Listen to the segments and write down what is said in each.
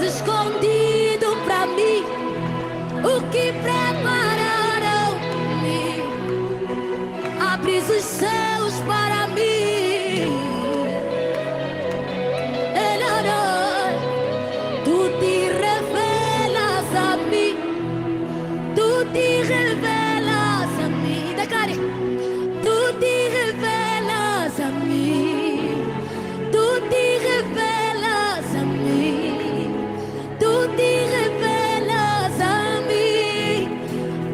Escondido pra mim, o que prepararam-me, abres os céus para mim, tu te revelas a mim, tu te revelas a mim, declare, tu te revelas a mim, tu te revelas a mim. Tu te revelas a mim,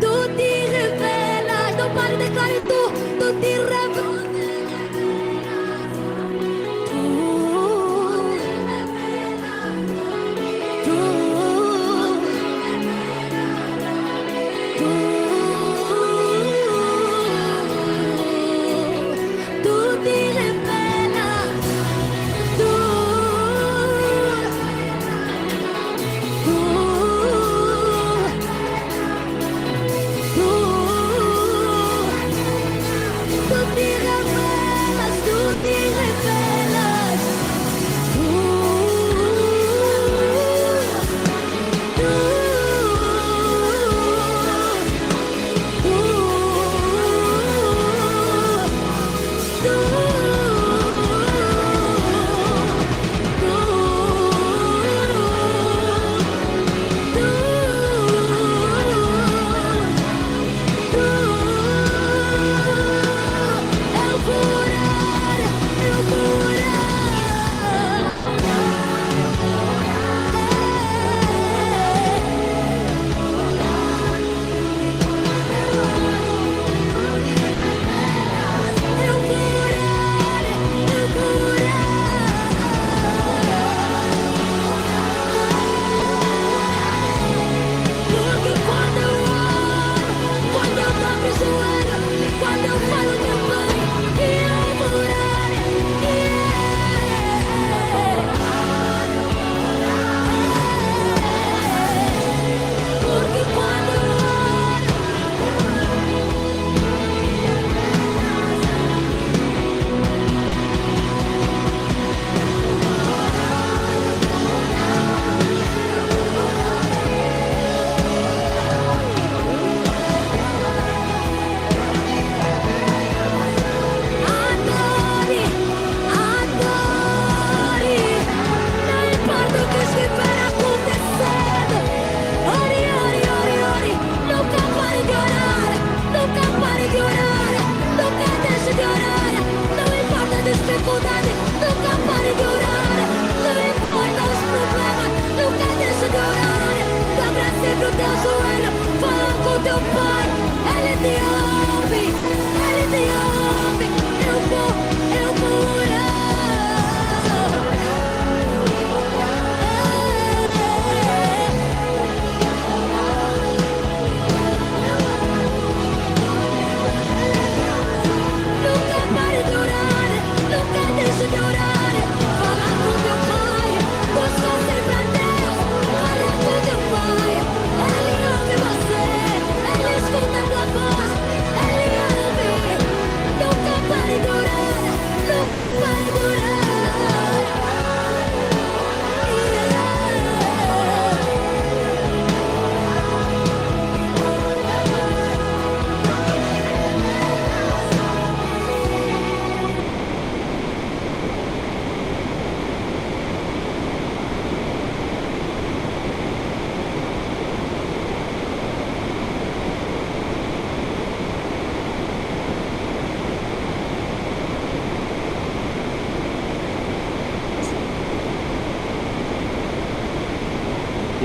tu te revelas, não pare, declare tu te revelas,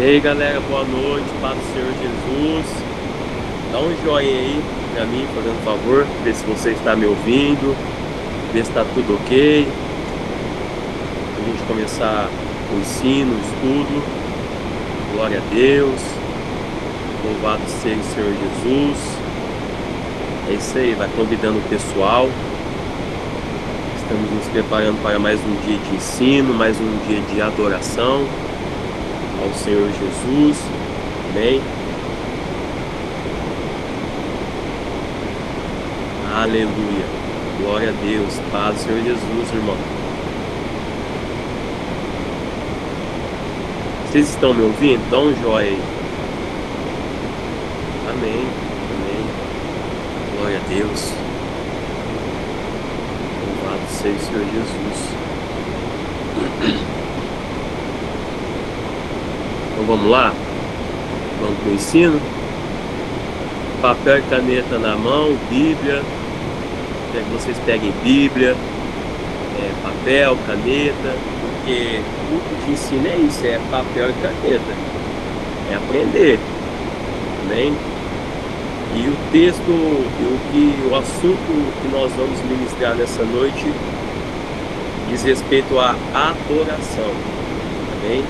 E aí galera, boa noite, paz do Senhor Jesus. Dá um joinha aí, para mim, fazendo um favor, ver se você está me ouvindo, ver se está tudo ok. A gente começar o ensino, o estudo. Glória a Deus. Louvado seja o Senhor Jesus. É isso aí, vai convidando o pessoal. Estamos nos preparando para mais um dia de ensino, mais um dia de adoração ao Senhor Jesus. Amém? Aleluia. Glória a Deus. Paz do Senhor Jesus, irmão. Vocês estão me ouvindo? Dá um joia aí. Amém. Amém. Glória a Deus. Louvado seja o Senhor Jesus. Então vamos lá? Vamos para o ensino? Papel e caneta na mão, Bíblia. Quero que vocês peguem Bíblia, papel, caneta, porque o que ensina é isso, é papel e caneta. É aprender. Amém? E o texto, o assunto que nós vamos ministrar nessa noite diz respeito à adoração. Amém?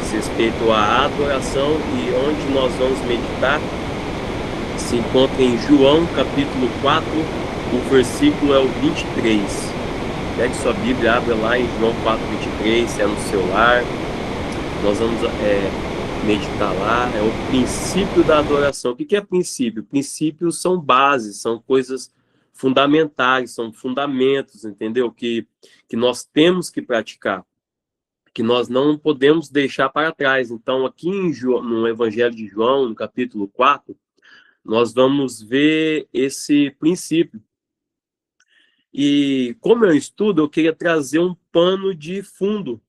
Diz respeito à adoração, e onde nós vamos meditar se encontra em João capítulo 4, o versículo é o 23. Pegue sua Bíblia, abra lá em João 4, 23, se é no celular. Nós vamos meditar lá. É o princípio da adoração. O que é princípio? Princípios são bases, são coisas fundamentais, são fundamentos, entendeu? Que nós temos que praticar, que nós não podemos deixar para trás. Então, aqui no Evangelho de João, no capítulo 4, nós vamos ver esse princípio. E como eu estudo, eu queria trazer um pano de fundo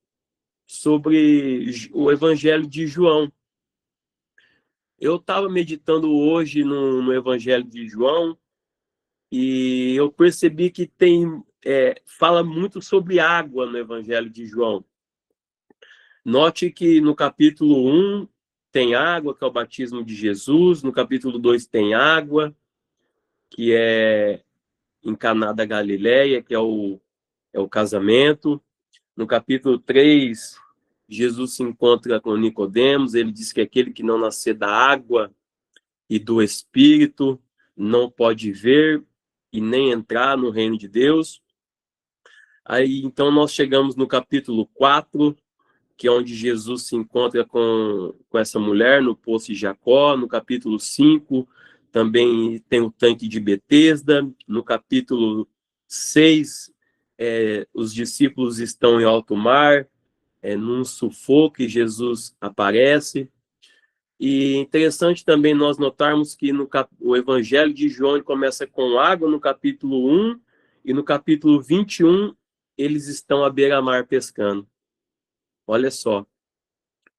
sobre o Evangelho de João. Eu estava meditando hoje no Evangelho de João e eu percebi que fala muito sobre água no Evangelho de João. Note que no capítulo 1 tem água, que é o batismo de Jesus. No capítulo 2 tem água, que é em Caná da Galileia, que é o casamento. No capítulo 3, Jesus se encontra com Nicodemos. Ele diz que aquele que não nascer da água e do Espírito não pode ver e nem entrar no reino de Deus. Aí, então, nós chegamos no capítulo 4, que é onde Jesus se encontra com essa mulher no poço de Jacó. No capítulo 5, também tem o tanque de Betesda. No capítulo 6, os discípulos estão em alto mar, num sufoco, e Jesus aparece. E interessante também nós notarmos que o Evangelho de João começa com água no capítulo 1, e no capítulo 21 eles estão à beira-mar pescando. Olha só.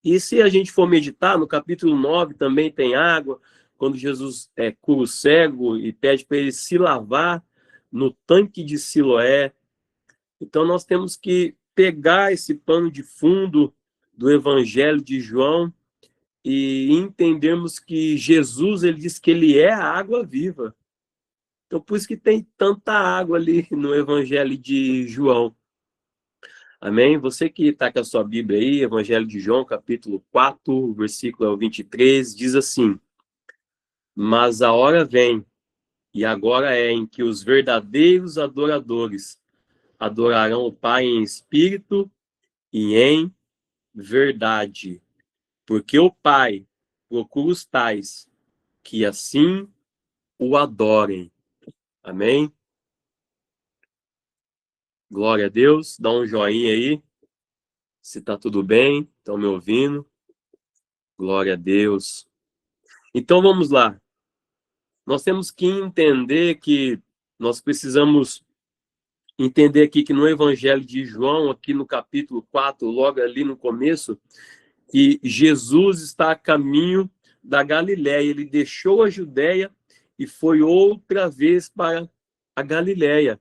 E se a gente for meditar, no capítulo 9 também tem água, quando Jesus cura o cego e pede para ele se lavar no tanque de Siloé. Então nós temos que pegar esse pano de fundo do Evangelho de João e entendermos que Jesus, ele diz que ele é a água viva. Então por isso que tem tanta água ali no Evangelho de João. Amém? Você que está com a sua Bíblia aí, Evangelho de João, capítulo 4, versículo 23, diz assim: mas a hora vem, e agora é, em que os verdadeiros adoradores adorarão o Pai em espírito e em verdade, porque o Pai procura os tais que assim o adorem. Amém? Glória a Deus. Dá um joinha aí, se está tudo bem, estão me ouvindo. Glória a Deus. Então vamos lá. Nós temos que entender que nós precisamos entender aqui que no Evangelho de João, aqui no capítulo 4, logo ali no começo, que Jesus está a caminho da Galileia. Ele deixou a Judéia e foi outra vez para a Galileia.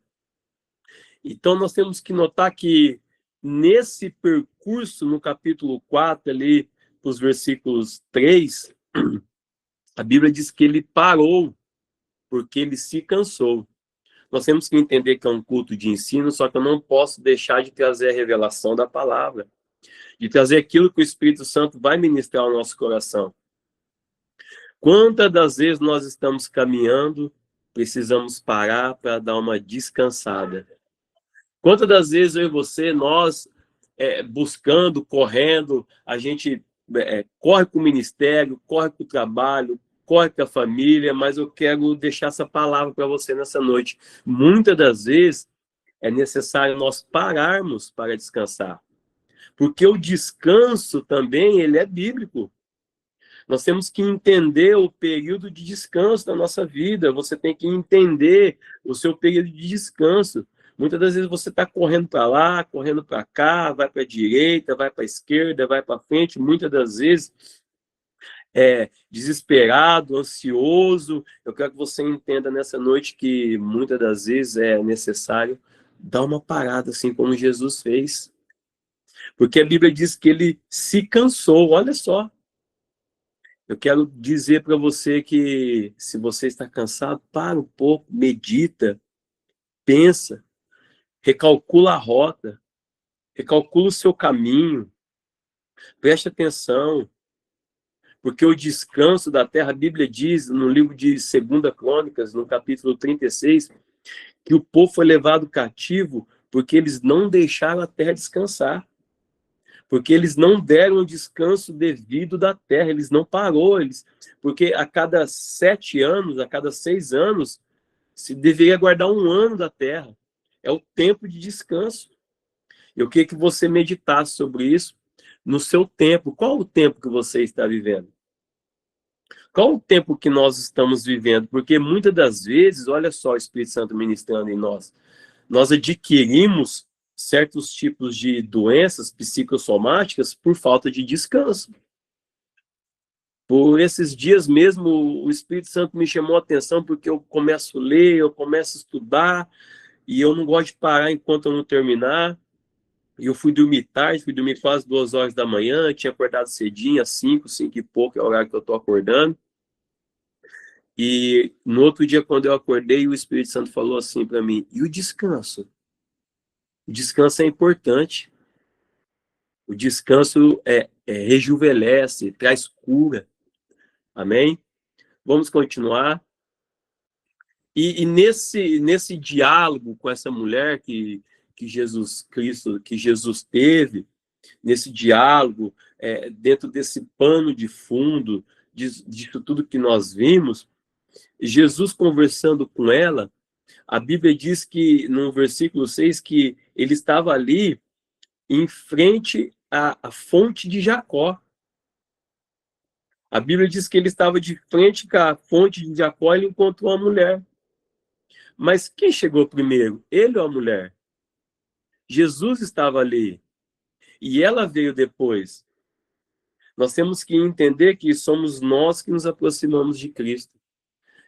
Então nós temos que notar que nesse percurso, no capítulo 4, ali, os versículos 3, a Bíblia diz que ele parou porque ele se cansou. Nós temos que entender que é um culto de ensino, só que eu não posso deixar de trazer a revelação da palavra, de trazer aquilo que o Espírito Santo vai ministrar ao nosso coração. Quantas das vezes nós estamos caminhando, precisamos parar para dar uma descansada? Quantas das vezes eu e você, nós buscando, correndo, a gente corre para o ministério, corre para o trabalho, corre para a família, mas eu quero deixar essa palavra para você nessa noite. Muitas das vezes é necessário nós pararmos para descansar, porque o descanso também ele é bíblico. Nós temos que entender o período de descanso da nossa vida. Você tem que entender o seu período de descanso. Muitas das vezes você está correndo para lá, correndo para cá, vai para a direita, vai para a esquerda, vai para frente. Muitas das vezes desesperado, ansioso. Eu quero que você entenda nessa noite que muitas das vezes é necessário dar uma parada, assim como Jesus fez. Porque a Bíblia diz que ele se cansou. Olha só. Eu quero dizer para você que se você está cansado, para um pouco, medita, pensa, recalcula a rota, recalcula o seu caminho, preste atenção, porque o descanso da terra, a Bíblia diz no livro de 2 Crônicas, no capítulo 36, que o povo foi levado cativo porque eles não deixaram a terra descansar. Porque eles não deram o descanso devido da terra, eles não parou, porque a cada 7 anos, a cada 6 anos, se deveria guardar 1 ano da terra. É o tempo de descanso. Eu queria que você meditasse sobre isso no seu tempo. Qual o tempo que você está vivendo? Qual o tempo que nós estamos vivendo? Porque muitas das vezes, olha só o Espírito Santo ministrando em nós, nós adquirimos certos tipos de doenças psicossomáticas por falta de descanso. Por esses dias mesmo, o Espírito Santo me chamou a atenção porque eu começo a ler, eu começo a estudar, e eu não gosto de parar enquanto eu não terminar. E eu fui dormir tarde, fui dormir quase 2 horas da manhã, tinha acordado cedinho, às 5 e pouco, é o horário que eu estou acordando. E no outro dia, quando eu acordei, o Espírito Santo falou assim para mim, e o descanso? O descanso é importante. O descanso rejuvenesce, traz cura. Amém? Vamos continuar. E nesse diálogo com essa mulher que Jesus Cristo, que Jesus teve, nesse diálogo, dentro desse pano de fundo, disso tudo que nós vimos, Jesus conversando com ela, a Bíblia diz que, no versículo 6, que ele estava ali em frente à fonte de Jacó. A Bíblia diz que ele estava de frente com a fonte de Jacó e ele encontrou uma mulher. Mas quem chegou primeiro? Ele ou a mulher? Jesus estava ali. E ela veio depois. Nós temos que entender que somos nós que nos aproximamos de Cristo.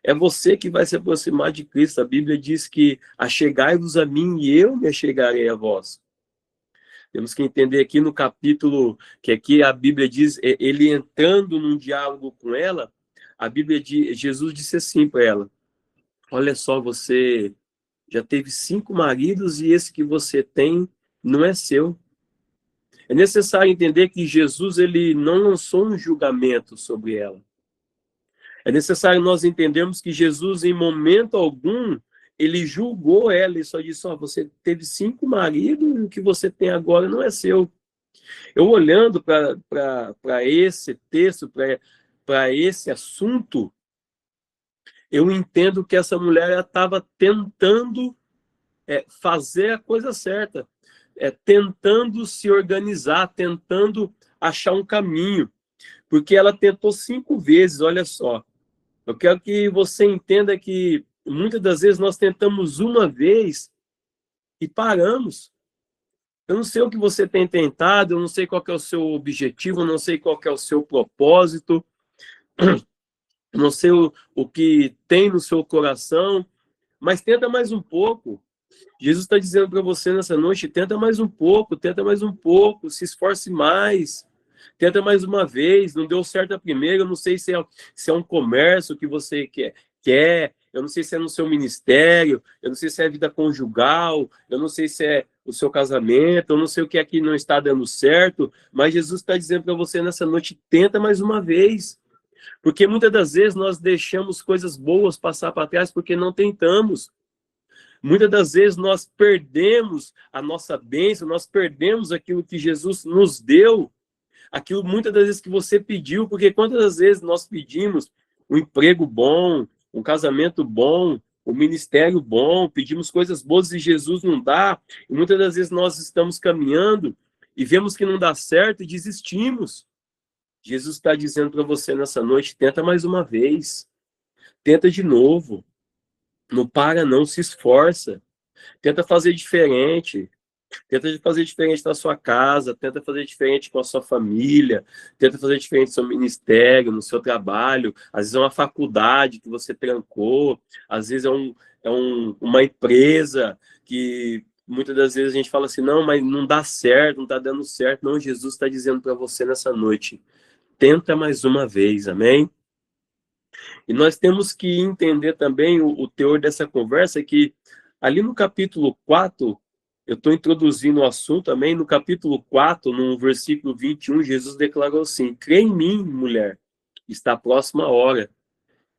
É você que vai se aproximar de Cristo. A Bíblia diz que achegai-vos a mim e eu me achegarei a vós. Temos que entender aqui no capítulo, que aqui a Bíblia diz, ele entrando num diálogo com ela, a Bíblia diz, Jesus disse assim para ela, olha só, você já teve 5 maridos e esse que você tem não é seu. É necessário entender que Jesus ele não lançou um julgamento sobre ela. É necessário nós entendermos que Jesus, em momento algum, ele julgou ela e só disse, você teve 5 maridos e o que você tem agora não é seu. Eu olhando para esse texto, para esse assunto, eu entendo que essa mulher estava tentando fazer a coisa certa, tentando se organizar, tentando achar um caminho, porque ela tentou 5 vezes, olha só. Eu quero que você entenda que muitas das vezes nós tentamos uma vez e paramos. Eu não sei o que você tem tentado, eu não sei qual que é o seu objetivo, eu não sei qual que é o seu propósito, eu não sei o que tem no seu coração, mas tenta mais um pouco. Jesus está dizendo para você nessa noite, tenta mais um pouco, se esforce mais, tenta mais uma vez, não deu certo a primeira, eu não sei se é um comércio que você quer, eu não sei se é no seu ministério, eu não sei se é a vida conjugal, eu não sei se é o seu casamento, eu não sei o que é que não está dando certo, mas Jesus está dizendo para você nessa noite, tenta mais uma vez. Porque muitas das vezes nós deixamos coisas boas passar para trás porque não tentamos. Muitas das vezes nós perdemos a nossa bênção, nós perdemos aquilo que Jesus nos deu, aquilo muitas das vezes que você pediu, porque quantas das vezes nós pedimos um emprego bom, um casamento bom, um ministério bom, pedimos coisas boas e Jesus não dá, e muitas das vezes nós estamos caminhando e vemos que não dá certo e desistimos. Jesus está dizendo para você nessa noite, tenta mais uma vez, tenta de novo, não para não, se esforça, tenta fazer diferente, tenta fazer diferente na sua casa, tenta fazer diferente com a sua família, tenta fazer diferente no seu ministério, no seu trabalho, às vezes é uma faculdade que você trancou, às vezes uma empresa que muitas das vezes a gente fala assim, não, mas não dá certo, não está dando certo. Não, Jesus está dizendo para você nessa noite, tenta mais uma vez, amém? E nós temos que entender também o teor dessa conversa, que ali no capítulo 4, eu estou introduzindo o assunto também, no capítulo 4, no versículo 21, Jesus declarou assim, crê em mim, mulher, está próxima a hora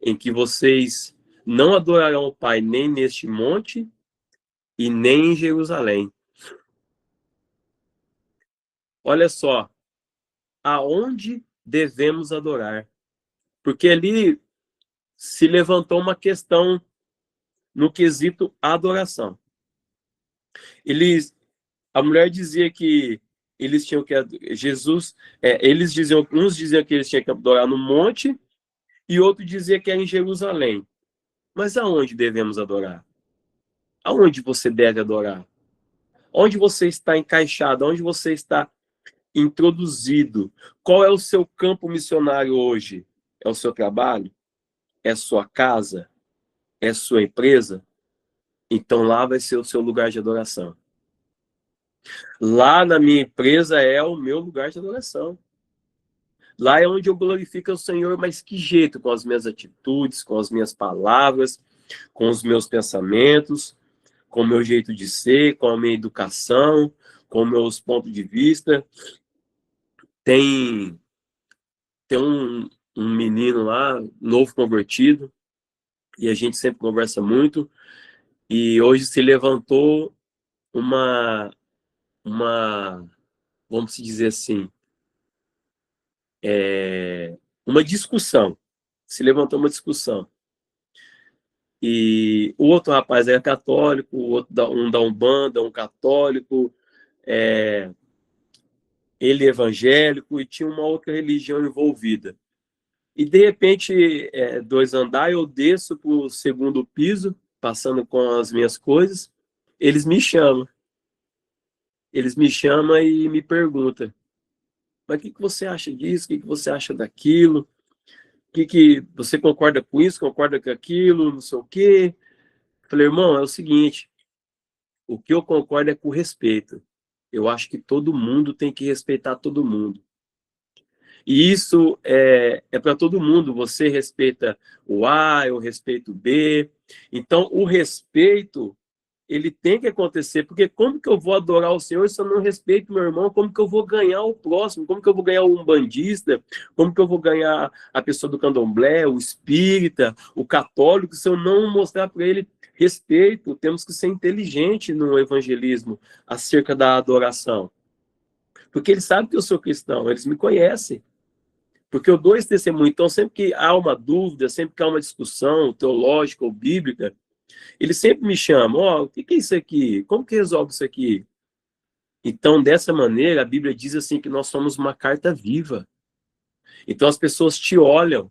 em que vocês não adorarão o Pai nem neste monte e nem em Jerusalém. Olha só, aonde devemos adorar? Porque ali se levantou uma questão no quesito adoração. A mulher dizia que eles tinham que eles diziam, uns diziam que eles tinham que adorar no monte e outro dizia que era em Jerusalém. Mas aonde devemos adorar? Aonde você deve adorar? Onde você está encaixado? Onde você está introduzido? Qual é o seu campo missionário hoje? É o seu trabalho? É sua casa? É sua empresa? Então lá vai ser o seu lugar de adoração. Lá na minha empresa é o meu lugar de adoração. Lá é onde eu glorifico o Senhor, mas que jeito? Com as minhas atitudes, com as minhas palavras, com os meus pensamentos, com o meu jeito de ser, com a minha educação, com meus pontos de vista. Tem um menino lá, novo convertido, e a gente sempre conversa muito, e hoje se levantou vamos dizer assim, uma discussão. Se levantou uma discussão. E o outro rapaz era católico, o outro um da Umbanda, um católico, ele evangélico, e tinha uma outra religião envolvida. E, de repente, 2 andares, eu desço para o segundo piso, passando com as minhas coisas, eles me chamam. Eles me chamam e me perguntam, mas o que você acha disso? O que você acha daquilo? Que você concorda com isso? Concorda com aquilo? Não sei o quê. Falei, irmão, é o seguinte, o que eu concordo é com respeito. Eu acho que todo mundo tem que respeitar todo mundo. E isso é para todo mundo. Você respeita o A, eu respeito o B. Então, o respeito, ele tem que acontecer, porque como que eu vou adorar o Senhor se eu não respeito meu irmão? Como que eu vou ganhar o próximo? Como que eu vou ganhar o umbandista? Como que eu vou ganhar a pessoa do candomblé, o espírita, o católico, se eu não mostrar para ele respeito? Temos que ser inteligente no evangelismo acerca da adoração. Porque eles sabem que eu sou cristão, eles me conhecem. Porque eu dou esse testemunho. Então, sempre que há uma dúvida, sempre que há uma discussão teológica ou bíblica, eles sempre me chamam, o que é isso aqui? Como que resolve isso aqui? Então, dessa maneira, a Bíblia diz assim que nós somos uma carta viva. Então, as pessoas te olham,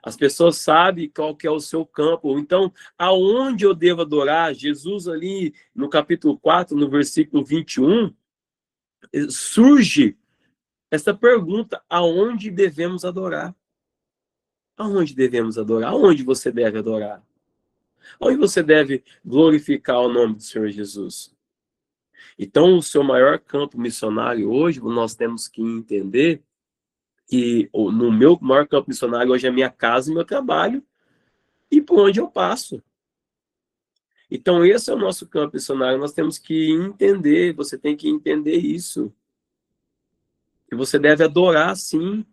as pessoas sabem qual que é o seu campo. Então, aonde eu devo adorar? Jesus ali, no capítulo 4, no versículo 21, surge essa pergunta, aonde devemos adorar? Aonde devemos adorar? Aonde você deve adorar? Onde você deve glorificar o nome do Senhor Jesus? Então, o seu maior campo missionário hoje, nós temos que entender que no meu maior campo missionário hoje é a minha casa e meu trabalho, e por onde eu passo. Então, esse é o nosso campo missionário. Nós temos que entender, você tem que entender isso. Que você deve adorar, sim.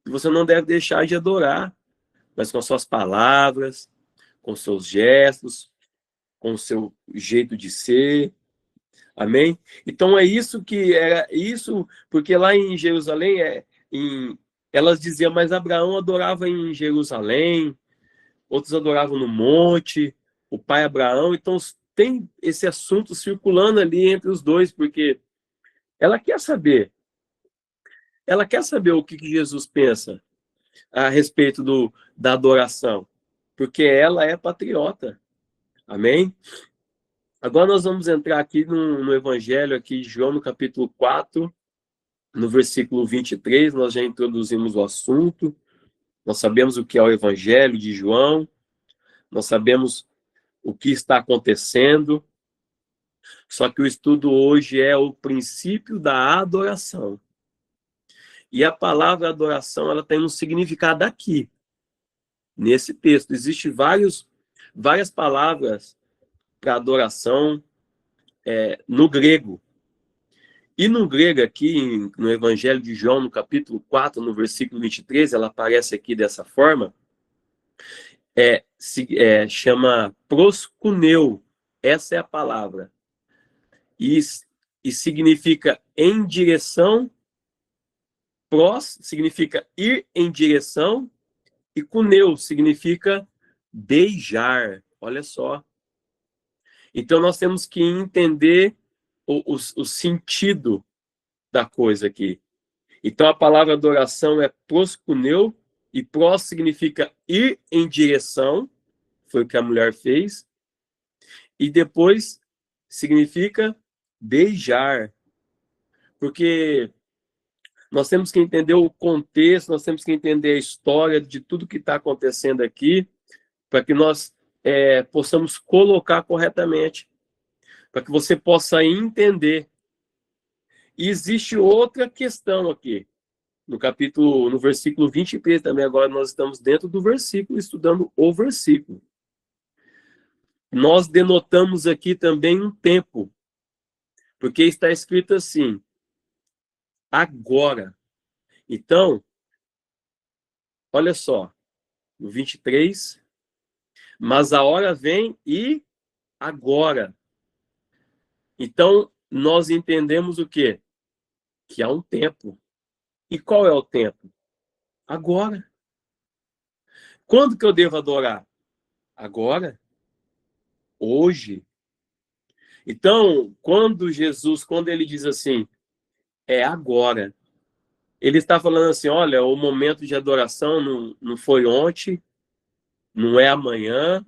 Que você não deve deixar de adorar, mas com suas palavras, com seus gestos, com o seu jeito de ser. Amém? Então, é isso que era isso, porque lá em Jerusalém, elas diziam, mas Abraão adorava em Jerusalém, outros adoravam no monte, o pai Abraão. Então, tem esse assunto circulando ali entre os dois, porque ela quer saber. Ela quer saber o que Jesus pensa a respeito da adoração, porque ela é patriota. Amém? Agora nós vamos entrar aqui no Evangelho aqui de João, no capítulo 4, no versículo 23, nós já introduzimos o assunto, nós sabemos o que é o Evangelho de João, nós sabemos o que está acontecendo, só que o estudo hoje é o princípio da adoração. E a palavra adoração, ela tem um significado aqui, nesse texto. Existem várias palavras para adoração no grego. E no grego aqui, no Evangelho de João, no capítulo 4, no versículo 23, ela aparece aqui dessa forma, chama proskuneu. Essa é a palavra. E significa em direção, pros significa ir em direção, e kuneu significa beijar. Olha só. Então nós temos que entender o sentido da coisa aqui. Então a palavra adoração é proskuneu, e pros significa ir em direção, foi o que a mulher fez, e depois significa beijar. Porque nós temos que entender o contexto, nós temos que entender a história de tudo que está acontecendo aqui, para que nós possamos colocar corretamente, para que você possa entender. E existe outra questão aqui, no versículo 23 também, agora nós estamos dentro do versículo, estudando o versículo. Nós denotamos aqui também um tempo, porque está escrito assim, agora. Então, olha só, no 23, mas a hora vem e agora. Então, nós entendemos o quê? Que há um tempo. E qual é o tempo? Agora. Quando que eu devo adorar? Agora. Hoje. Então, quando ele diz assim, é agora, ele está falando assim, olha, o momento de adoração não foi ontem, não é amanhã,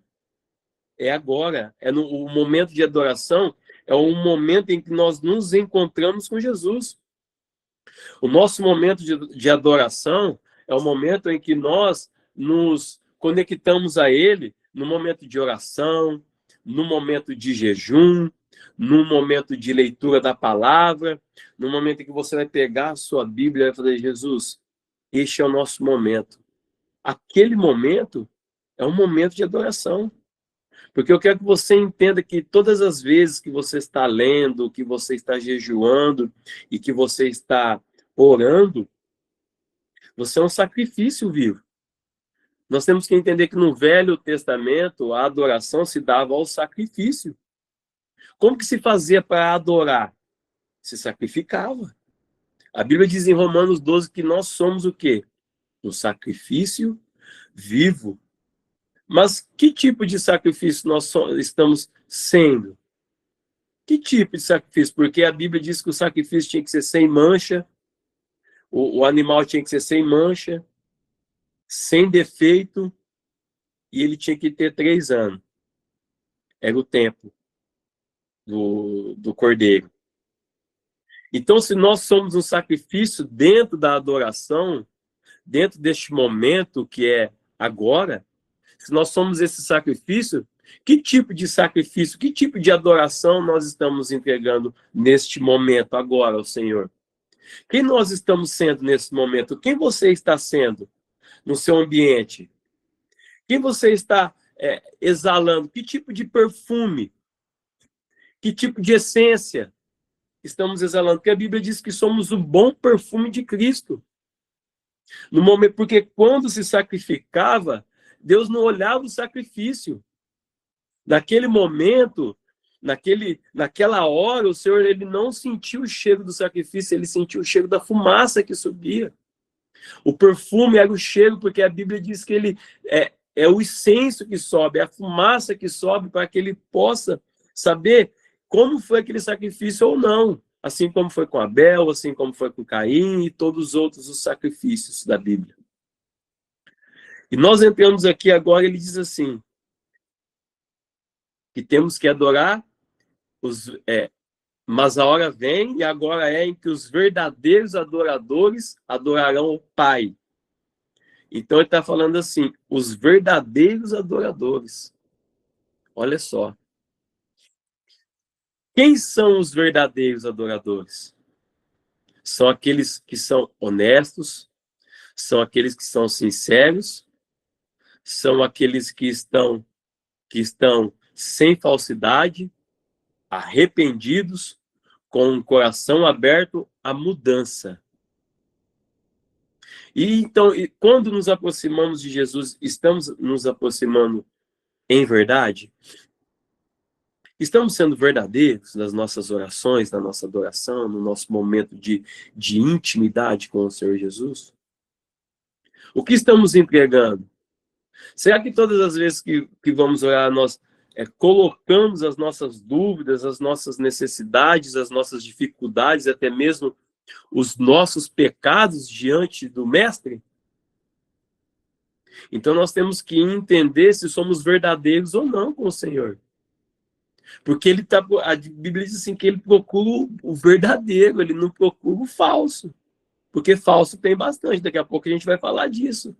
é agora. O momento de adoração é o momento em que nós nos encontramos com Jesus. O nosso momento de adoração é o momento em que nós nos conectamos a Ele no momento de oração, no momento de jejum, no momento de leitura da palavra, no momento em que você vai pegar a sua Bíblia e vai falar, Jesus, este é o nosso momento. Aquele momento é um momento de adoração. Porque eu quero que você entenda que todas as vezes que você está lendo, que você está jejuando e que você está orando, você é um sacrifício vivo. Nós temos que entender que no Velho Testamento a adoração se dava ao sacrifício. Como que se fazia para adorar? Se sacrificava. A Bíblia diz em Romanos 12 que nós somos o quê? Um sacrifício vivo. Mas que tipo de sacrifício nós estamos sendo? Que tipo de sacrifício? Porque a Bíblia diz que o sacrifício tinha que ser sem mancha, o animal tinha que ser sem mancha, sem defeito, e ele tinha que ter 3 anos. Era o tempo do cordeiro. Então, se nós somos um sacrifício dentro da adoração, dentro deste momento que é agora, se nós somos esse sacrifício, que tipo de sacrifício, que tipo de adoração nós estamos entregando neste momento agora ao Senhor? Quem nós estamos sendo nesse momento? Quem você está sendo no seu ambiente? Quem você está exalando? Que tipo de perfume? Que tipo de essência estamos exalando? Porque a Bíblia diz que somos o bom perfume de Cristo. No momento, porque quando se sacrificava, Deus não olhava o sacrifício. Naquele momento, naquela hora, o Senhor ele não sentiu o cheiro do sacrifício, ele sentiu o cheiro da fumaça que subia. O perfume era o cheiro, porque a Bíblia diz que ele é o incenso que sobe, é a fumaça que sobe para que ele possa saber como foi aquele sacrifício ou não. Assim como foi com Abel, assim como foi com Caim e todos os outros os sacrifícios da Bíblia. E nós entramos aqui agora, ele diz assim, que temos que adorar, mas a hora vem e agora é em que os verdadeiros adoradores adorarão o Pai. Então ele está falando assim, os verdadeiros adoradores. Olha só. Quem são os verdadeiros adoradores? São aqueles que são honestos, são aqueles que são sinceros, são aqueles que estão sem falsidade, arrependidos, com um coração aberto à mudança. E então, quando nos aproximamos de Jesus, estamos nos aproximando em verdade? Estamos sendo verdadeiros nas nossas orações, na nossa adoração, no nosso momento de intimidade com o Senhor Jesus? O que estamos entregando? Será que todas as vezes que vamos orar, nós colocamos as nossas dúvidas, as nossas necessidades, as nossas dificuldades, até mesmo os nossos pecados diante do Mestre? Então nós temos que entender se somos verdadeiros ou não com o Senhor. Porque a Bíblia diz assim que ele procura o verdadeiro, ele não procura o falso. Porque falso tem bastante, daqui a pouco a gente vai falar disso.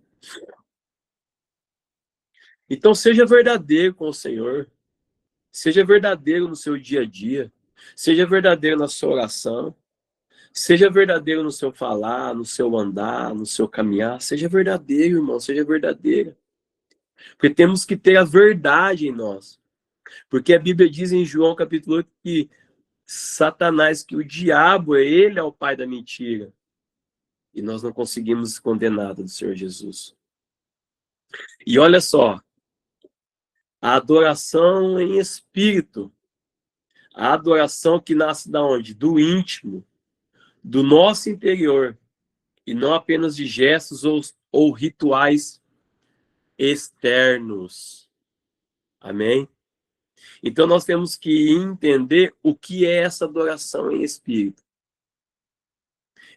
Então seja verdadeiro com o Senhor. Seja verdadeiro no seu dia a dia. Seja verdadeiro na sua oração. Seja verdadeiro no seu falar, no seu andar, no seu caminhar. Seja verdadeiro, irmão, seja verdadeira. Porque temos que ter a verdade em nós. Porque a Bíblia diz em João capítulo 8 que Satanás, que o diabo, ele é o pai da mentira. E nós não conseguimos esconder nada do Senhor Jesus. E olha só, a adoração em espírito, a adoração que nasce da onde? Do íntimo, do nosso interior, e não apenas de gestos ou rituais externos. Amém? Então nós temos que entender o que é essa adoração em espírito.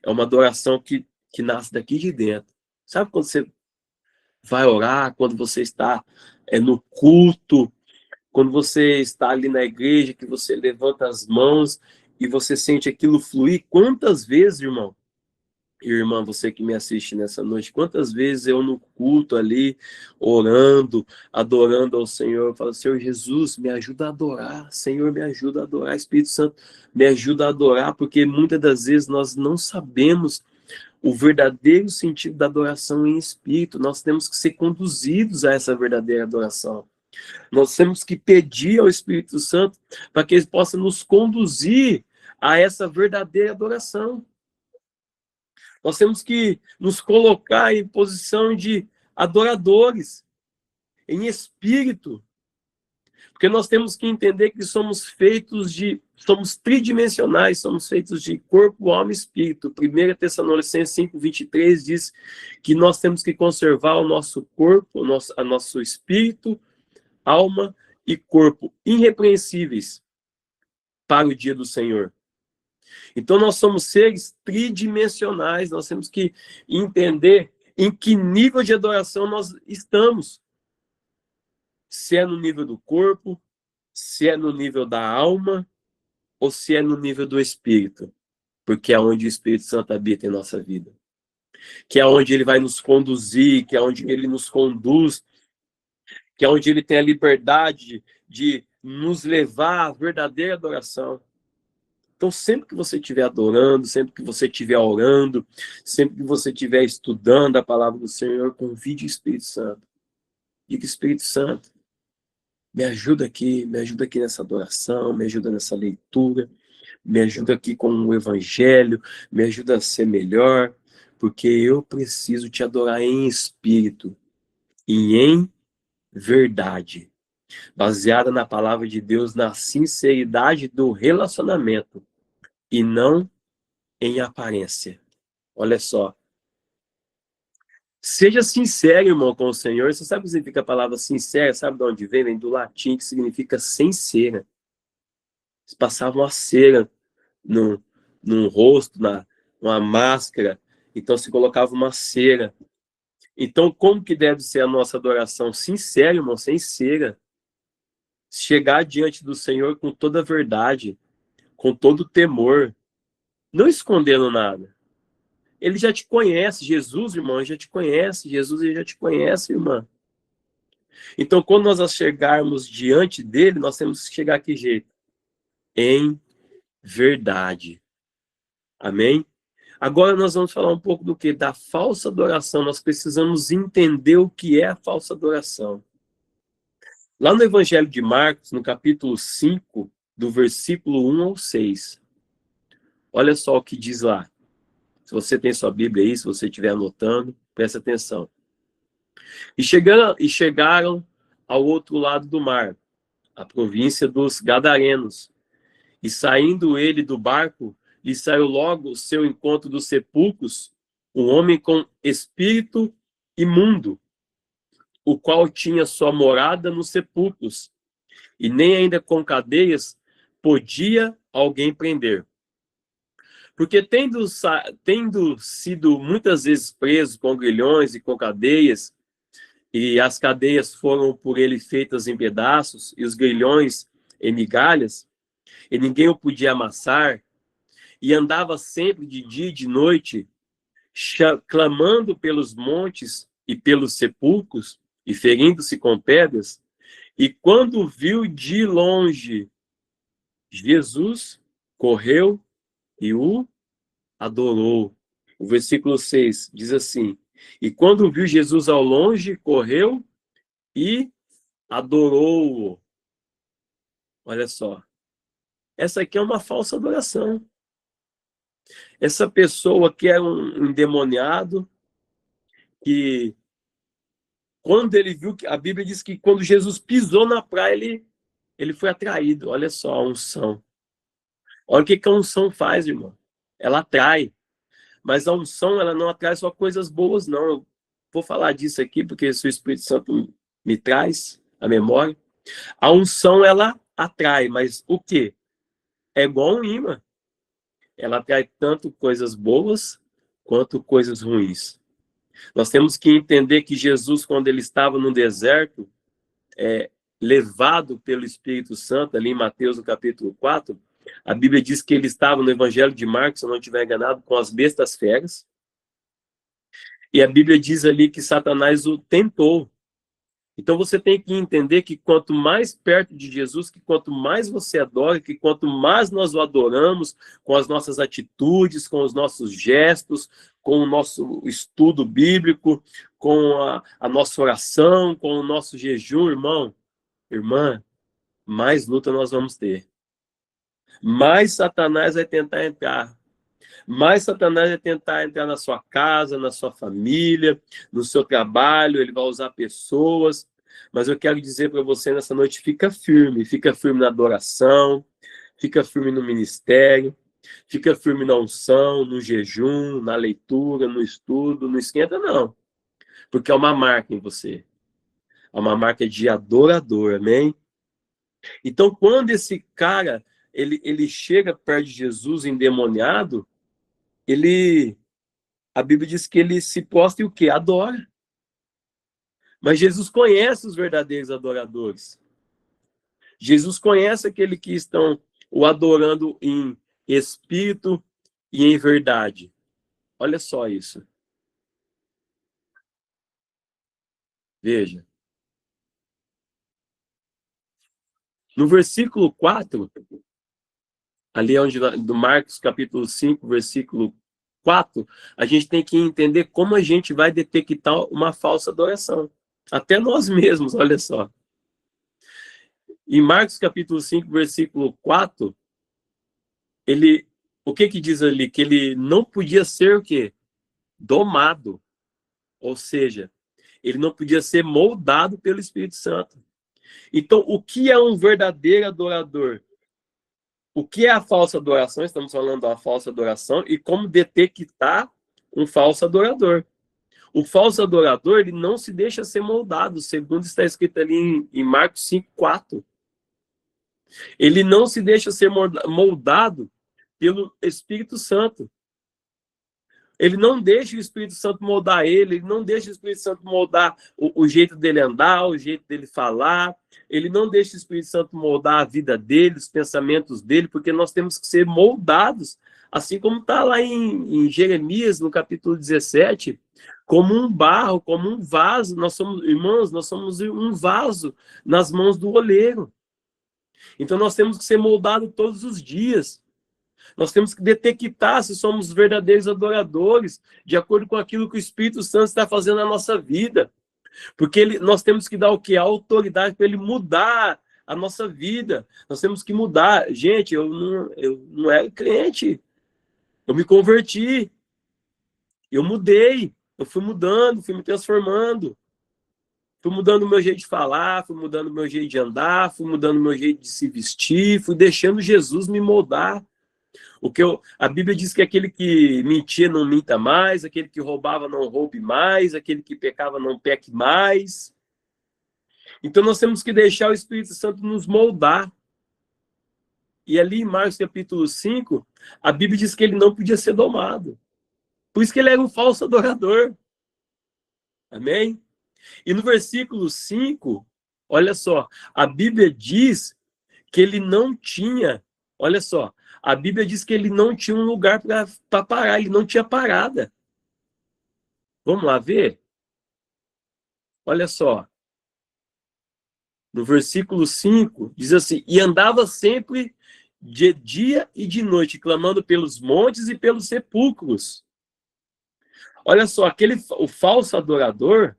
É uma adoração que nasce daqui de dentro. Sabe quando você vai orar, quando você está no culto, quando você está ali na igreja, que você levanta as mãos e você sente aquilo fluir? Quantas vezes, irmão, e irmã, você que me assiste nessa noite, quantas vezes eu no culto ali, orando, adorando ao Senhor, eu falo, Senhor Jesus, me ajuda a adorar, Senhor, me ajuda a adorar, Espírito Santo, me ajuda a adorar, porque muitas das vezes nós não sabemos o verdadeiro sentido da adoração em espírito. Nós temos que ser conduzidos a essa verdadeira adoração. Nós temos que pedir ao Espírito Santo para que ele possa nos conduzir a essa verdadeira adoração. Nós temos que nos colocar em posição de adoradores, em espírito. Porque nós temos que entender que somos tridimensionais, somos feitos de corpo, alma e espírito. 1 Tessalonicenses 5:23 diz que nós temos que conservar o nosso corpo, o nosso espírito, alma e corpo irrepreensíveis para o dia do Senhor. Então nós somos seres tridimensionais, nós temos que entender em que nível de adoração nós estamos. Se é no nível do corpo, se é no nível da alma, ou se é no nível do espírito. Porque é onde o Espírito Santo habita em nossa vida. Que é onde ele vai nos conduzir, que é onde ele nos conduz, que é onde ele tem a liberdade de nos levar à verdadeira adoração. Então, sempre que você estiver adorando, sempre que você estiver orando, sempre que você estiver estudando a palavra do Senhor, convide o Espírito Santo. Diga, Espírito Santo, Me ajuda aqui nessa adoração, me ajuda nessa leitura, me ajuda aqui com o evangelho, me ajuda a ser melhor, porque eu preciso te adorar em espírito e em verdade, baseada na palavra de Deus, na sinceridade do relacionamento e não em aparência. Olha só. Seja sincero, irmão, com o Senhor. Você sabe o que significa a palavra sincera? Sabe de onde vem? Vem do latim, que significa sem cera. Eles passavam a cera no rosto, numa máscara. Então se colocava uma cera. Então, como que deve ser a nossa adoração? Sincero, irmão, sem cera. Chegar diante do Senhor com toda a verdade, com todo o temor, não escondendo nada. Ele já te conhece, Jesus, irmão, já te conhece, Jesus ele já te conhece, irmã. Então, quando nós chegarmos diante dele, nós temos que chegar que jeito? Em verdade. Amém? Agora nós vamos falar um pouco do que? Da falsa adoração. Nós precisamos entender o que é a falsa adoração. Lá no Evangelho de Marcos, no capítulo 5, do versículo 1 ao 6. Olha só o que diz lá. Se você tem sua Bíblia aí, se você estiver anotando, preste atenção. E chegaram ao outro lado do mar, a província dos Gadarenos. E saindo ele do barco, lhe saiu logo o seu encontro dos sepulcros, um homem com espírito imundo, o qual tinha sua morada nos sepulcros, e nem ainda com cadeias podia alguém prender. Porque tendo sido muitas vezes preso com grilhões e com cadeias, e as cadeias foram por ele feitas em pedaços, e os grilhões em migalhas, e ninguém o podia amassar, e andava sempre de dia e de noite, clamando pelos montes e pelos sepulcros, e ferindo-se com pedras, e quando viu de longe Jesus, correu e o adorou. O versículo 6 diz assim: e quando viu Jesus ao longe, correu e adorou-o. Olha só. Essa aqui é uma falsa adoração. Essa pessoa que é um endemoniado, que quando ele viu, que a Bíblia diz que quando Jesus pisou na praia, ele foi atraído. Olha só a unção. Olha o que a unção faz, irmão. Ela atrai. Mas a unção, ela não atrai só coisas boas, não. Eu vou falar disso aqui, porque se o Espírito Santo me traz a memória. A unção, ela atrai, mas o quê? É igual um imã. Ela atrai tanto coisas boas quanto coisas ruins. Nós temos que entender que Jesus, quando ele estava no deserto, levado pelo Espírito Santo, ali em Mateus, no capítulo 4, a Bíblia diz que ele estava no Evangelho de Marcos, se eu não estiver enganado, com as bestas feras. E a Bíblia diz ali que Satanás o tentou. Então você tem que entender que quanto mais perto de Jesus, que quanto mais você adora, que quanto mais nós o adoramos, com as nossas atitudes, com os nossos gestos, com o nosso estudo bíblico, com a nossa oração, com o nosso jejum, irmão, irmã, mais luta nós vamos ter. Mais Satanás vai tentar entrar. Mais Satanás vai tentar entrar na sua casa, na sua família, no seu trabalho, ele vai usar pessoas. Mas eu quero dizer para você nessa noite, fica firme na adoração, fica firme no ministério, fica firme na unção, no jejum, na leitura, no estudo, não esquenta não. Porque é uma marca em você. É uma marca de adorador, amém? Então, quando esse cara, ele chega perto de Jesus endemoniado, a Bíblia diz que ele se prostra e o quê? Adora. Mas Jesus conhece os verdadeiros adoradores. Jesus conhece aqueles que estão o adorando em espírito e em verdade. Olha só isso. Veja. No versículo 4, ali onde do Marcos capítulo 5, versículo 4, a gente tem que entender como a gente vai detectar uma falsa adoração. Até nós mesmos, olha só. Em Marcos capítulo 5, versículo 4, o que diz ali? Que ele não podia ser o quê? Domado. Ou seja, ele não podia ser moldado pelo Espírito Santo. Então, o que é um verdadeiro adorador? O que é a falsa adoração? Estamos falando da falsa adoração e como detectar um falso adorador. O falso adorador, ele não se deixa ser moldado, segundo está escrito ali em Marcos 5:4. Ele não se deixa ser moldado pelo Espírito Santo. Ele não deixa o Espírito Santo moldar ele não deixa o Espírito Santo moldar o jeito dele andar, o jeito dele falar, ele não deixa o Espírito Santo moldar a vida dele, os pensamentos dele, porque nós temos que ser moldados, assim como está lá em Jeremias, no capítulo 17, como um barro, como um vaso. Nós somos, irmãos, nós somos um vaso nas mãos do oleiro. Então nós temos que ser moldados todos os dias. Nós temos que detectar se somos verdadeiros adoradores, de acordo com aquilo que o Espírito Santo está fazendo na nossa vida. Porque nós temos que dar o quê? A autoridade para ele mudar a nossa vida. Nós temos que mudar. Gente, eu não era crente. Eu me converti. Eu mudei. Eu fui mudando, fui me transformando. Fui mudando o meu jeito de falar, fui mudando o meu jeito de andar, fui mudando o meu jeito de se vestir, fui deixando Jesus me moldar. A Bíblia diz que aquele que mentia não minta mais, aquele que roubava não roube mais, aquele que pecava não peque mais. Então nós temos que deixar o Espírito Santo nos moldar. E ali em Marcos capítulo 5, a Bíblia diz que ele não podia ser domado. Por isso que ele era um falso adorador. Amém? E no versículo 5, olha só, a Bíblia diz que ele não tinha, olha só, a Bíblia diz que ele não tinha um lugar para parar, ele não tinha parada. Vamos lá ver? Olha só. No versículo 5, diz assim: e andava sempre de dia e de noite, clamando pelos montes e pelos sepulcros. Olha só, o falso adorador,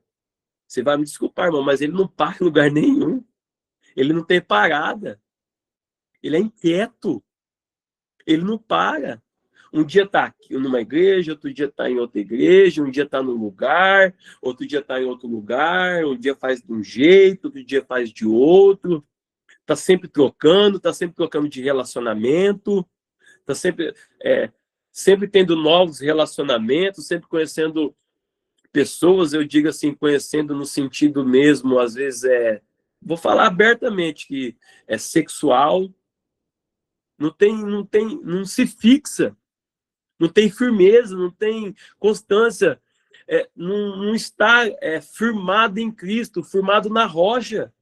você vai me desculpar, irmão, mas ele não para em lugar nenhum. Ele não tem parada. Ele é inquieto. Ele não para. Um dia está aqui numa igreja, outro dia está em outra igreja, um dia está num lugar, outro dia está em outro lugar, um dia faz de um jeito, outro dia faz de outro. Está sempre trocando de relacionamento, está sempre tendo novos relacionamentos, sempre conhecendo pessoas, eu digo assim, conhecendo no sentido mesmo, às vezes vou falar abertamente que é sexual, não se fixa, não tem firmeza, não tem constância, não está firmado em Cristo, firmado na rocha.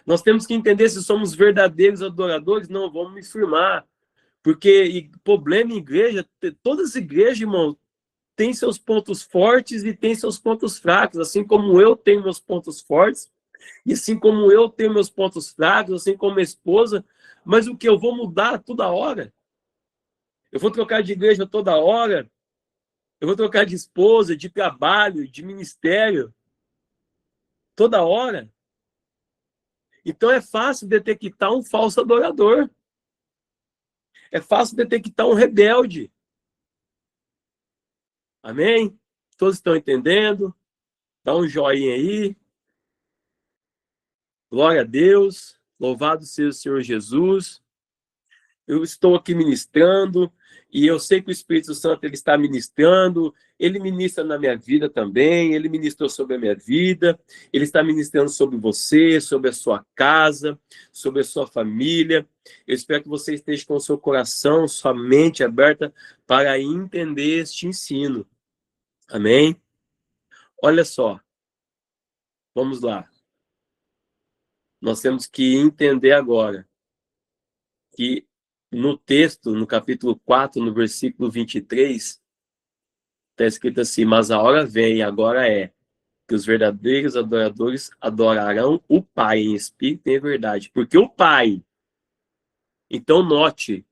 Nós temos que entender se somos verdadeiros adoradores, não vamos me firmar. Porque problema em igreja, todas as igrejas, irmão, têm seus pontos fortes e têm seus pontos fracos, assim como eu tenho meus pontos fortes, e assim como eu tenho meus pontos fracos, assim como minha esposa, mas o que eu vou mudar toda hora? Eu vou trocar de igreja toda hora? Eu vou trocar de esposa, de trabalho, de ministério, toda hora? Então é fácil detectar um falso adorador. É fácil detectar um rebelde. Amém? Todos estão entendendo? Dá um joinha aí. Glória a Deus. Louvado seja o Senhor Jesus. Eu estou aqui ministrando e eu sei que o Espírito Santo ele está ministrando. Ele ministra na minha vida também. Ele ministrou sobre a minha vida. Ele está ministrando sobre você, sobre a sua casa, sobre a sua família. Eu espero que você esteja com o seu coração, sua mente aberta para entender este ensino. Amém? Olha só. Vamos lá. Nós temos que entender agora que no texto, no capítulo 4, no versículo 23, está escrito assim: mas a hora vem, agora que os verdadeiros adoradores adorarão o Pai em espírito e em verdade. Porque o Pai... Então, note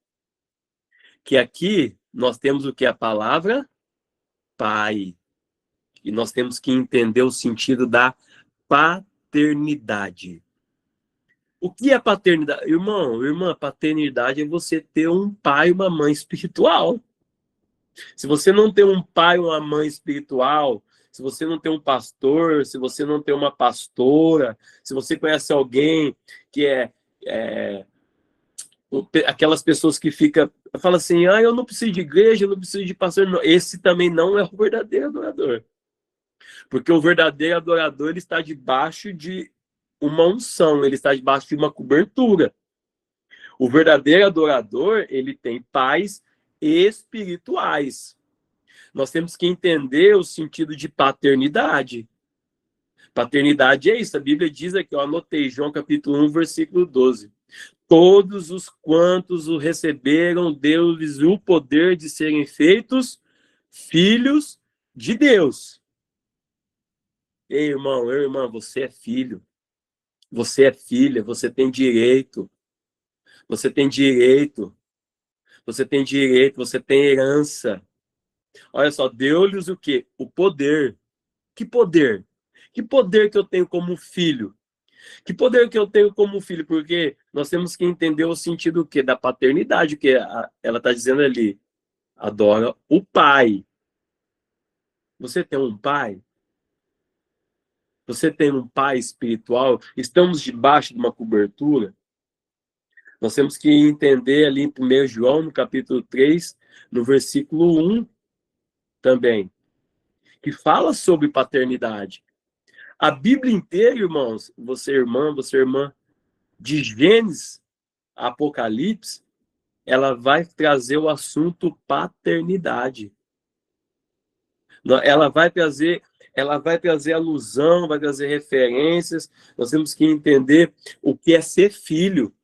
que aqui nós temos o que? A palavra Pai. E nós temos que entender o sentido da paternidade. O que é paternidade? Irmão, irmã, paternidade é você ter um pai e uma mãe espiritual. Se você não tem um pai ou uma mãe espiritual, se você não tem um pastor, se você não tem uma pastora, se você conhece alguém que é aquelas pessoas que fala assim, eu não preciso de igreja, eu não preciso de pastor. Não. Esse também não é o verdadeiro adorador. Porque o verdadeiro adorador, ele está debaixo de uma unção, ele está debaixo de uma cobertura. O verdadeiro adorador, ele tem pais espirituais. Nós temos que entender o sentido de paternidade. Paternidade é isso. A Bíblia diz aqui, eu anotei, João capítulo 1, versículo 12. Todos os quantos o receberam, deu-lhes o poder de serem feitos filhos de Deus. Ei, irmão, irmã, você é filho. Você é filha, você tem direito. Você tem direito. Você tem direito, você tem herança. Olha só, deu-lhes o quê? O poder. Que poder? Que poder que eu tenho como filho? Que poder que eu tenho como filho? Porque nós temos que entender o sentido o quê? Da paternidade, que ela está dizendo ali. Adora o pai. Você tem um pai? Você tem um pai espiritual? Estamos debaixo de uma cobertura? Nós temos que entender ali em 1 João, no capítulo 3, no versículo 1 também, que fala sobre paternidade. A Bíblia inteira, irmãos, você irmã, de Gênesis a Apocalipse, ela vai trazer o assunto paternidade. Ela vai trazer alusão, vai trazer referências. Nós temos que entender o que é ser filho.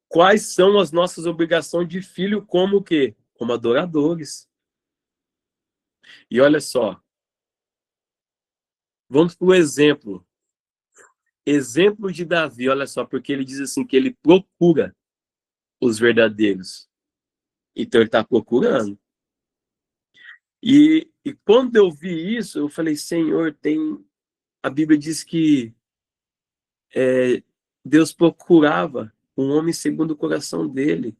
Quais são as nossas obrigações de filho como o quê? Como adoradores. E olha só, vamos para o exemplo. Exemplo de Davi, olha só, porque ele diz assim que ele procura os verdadeiros. Então ele está procurando. E quando eu vi isso, eu falei, Senhor, a Bíblia diz que Deus procurava um homem segundo o coração dele.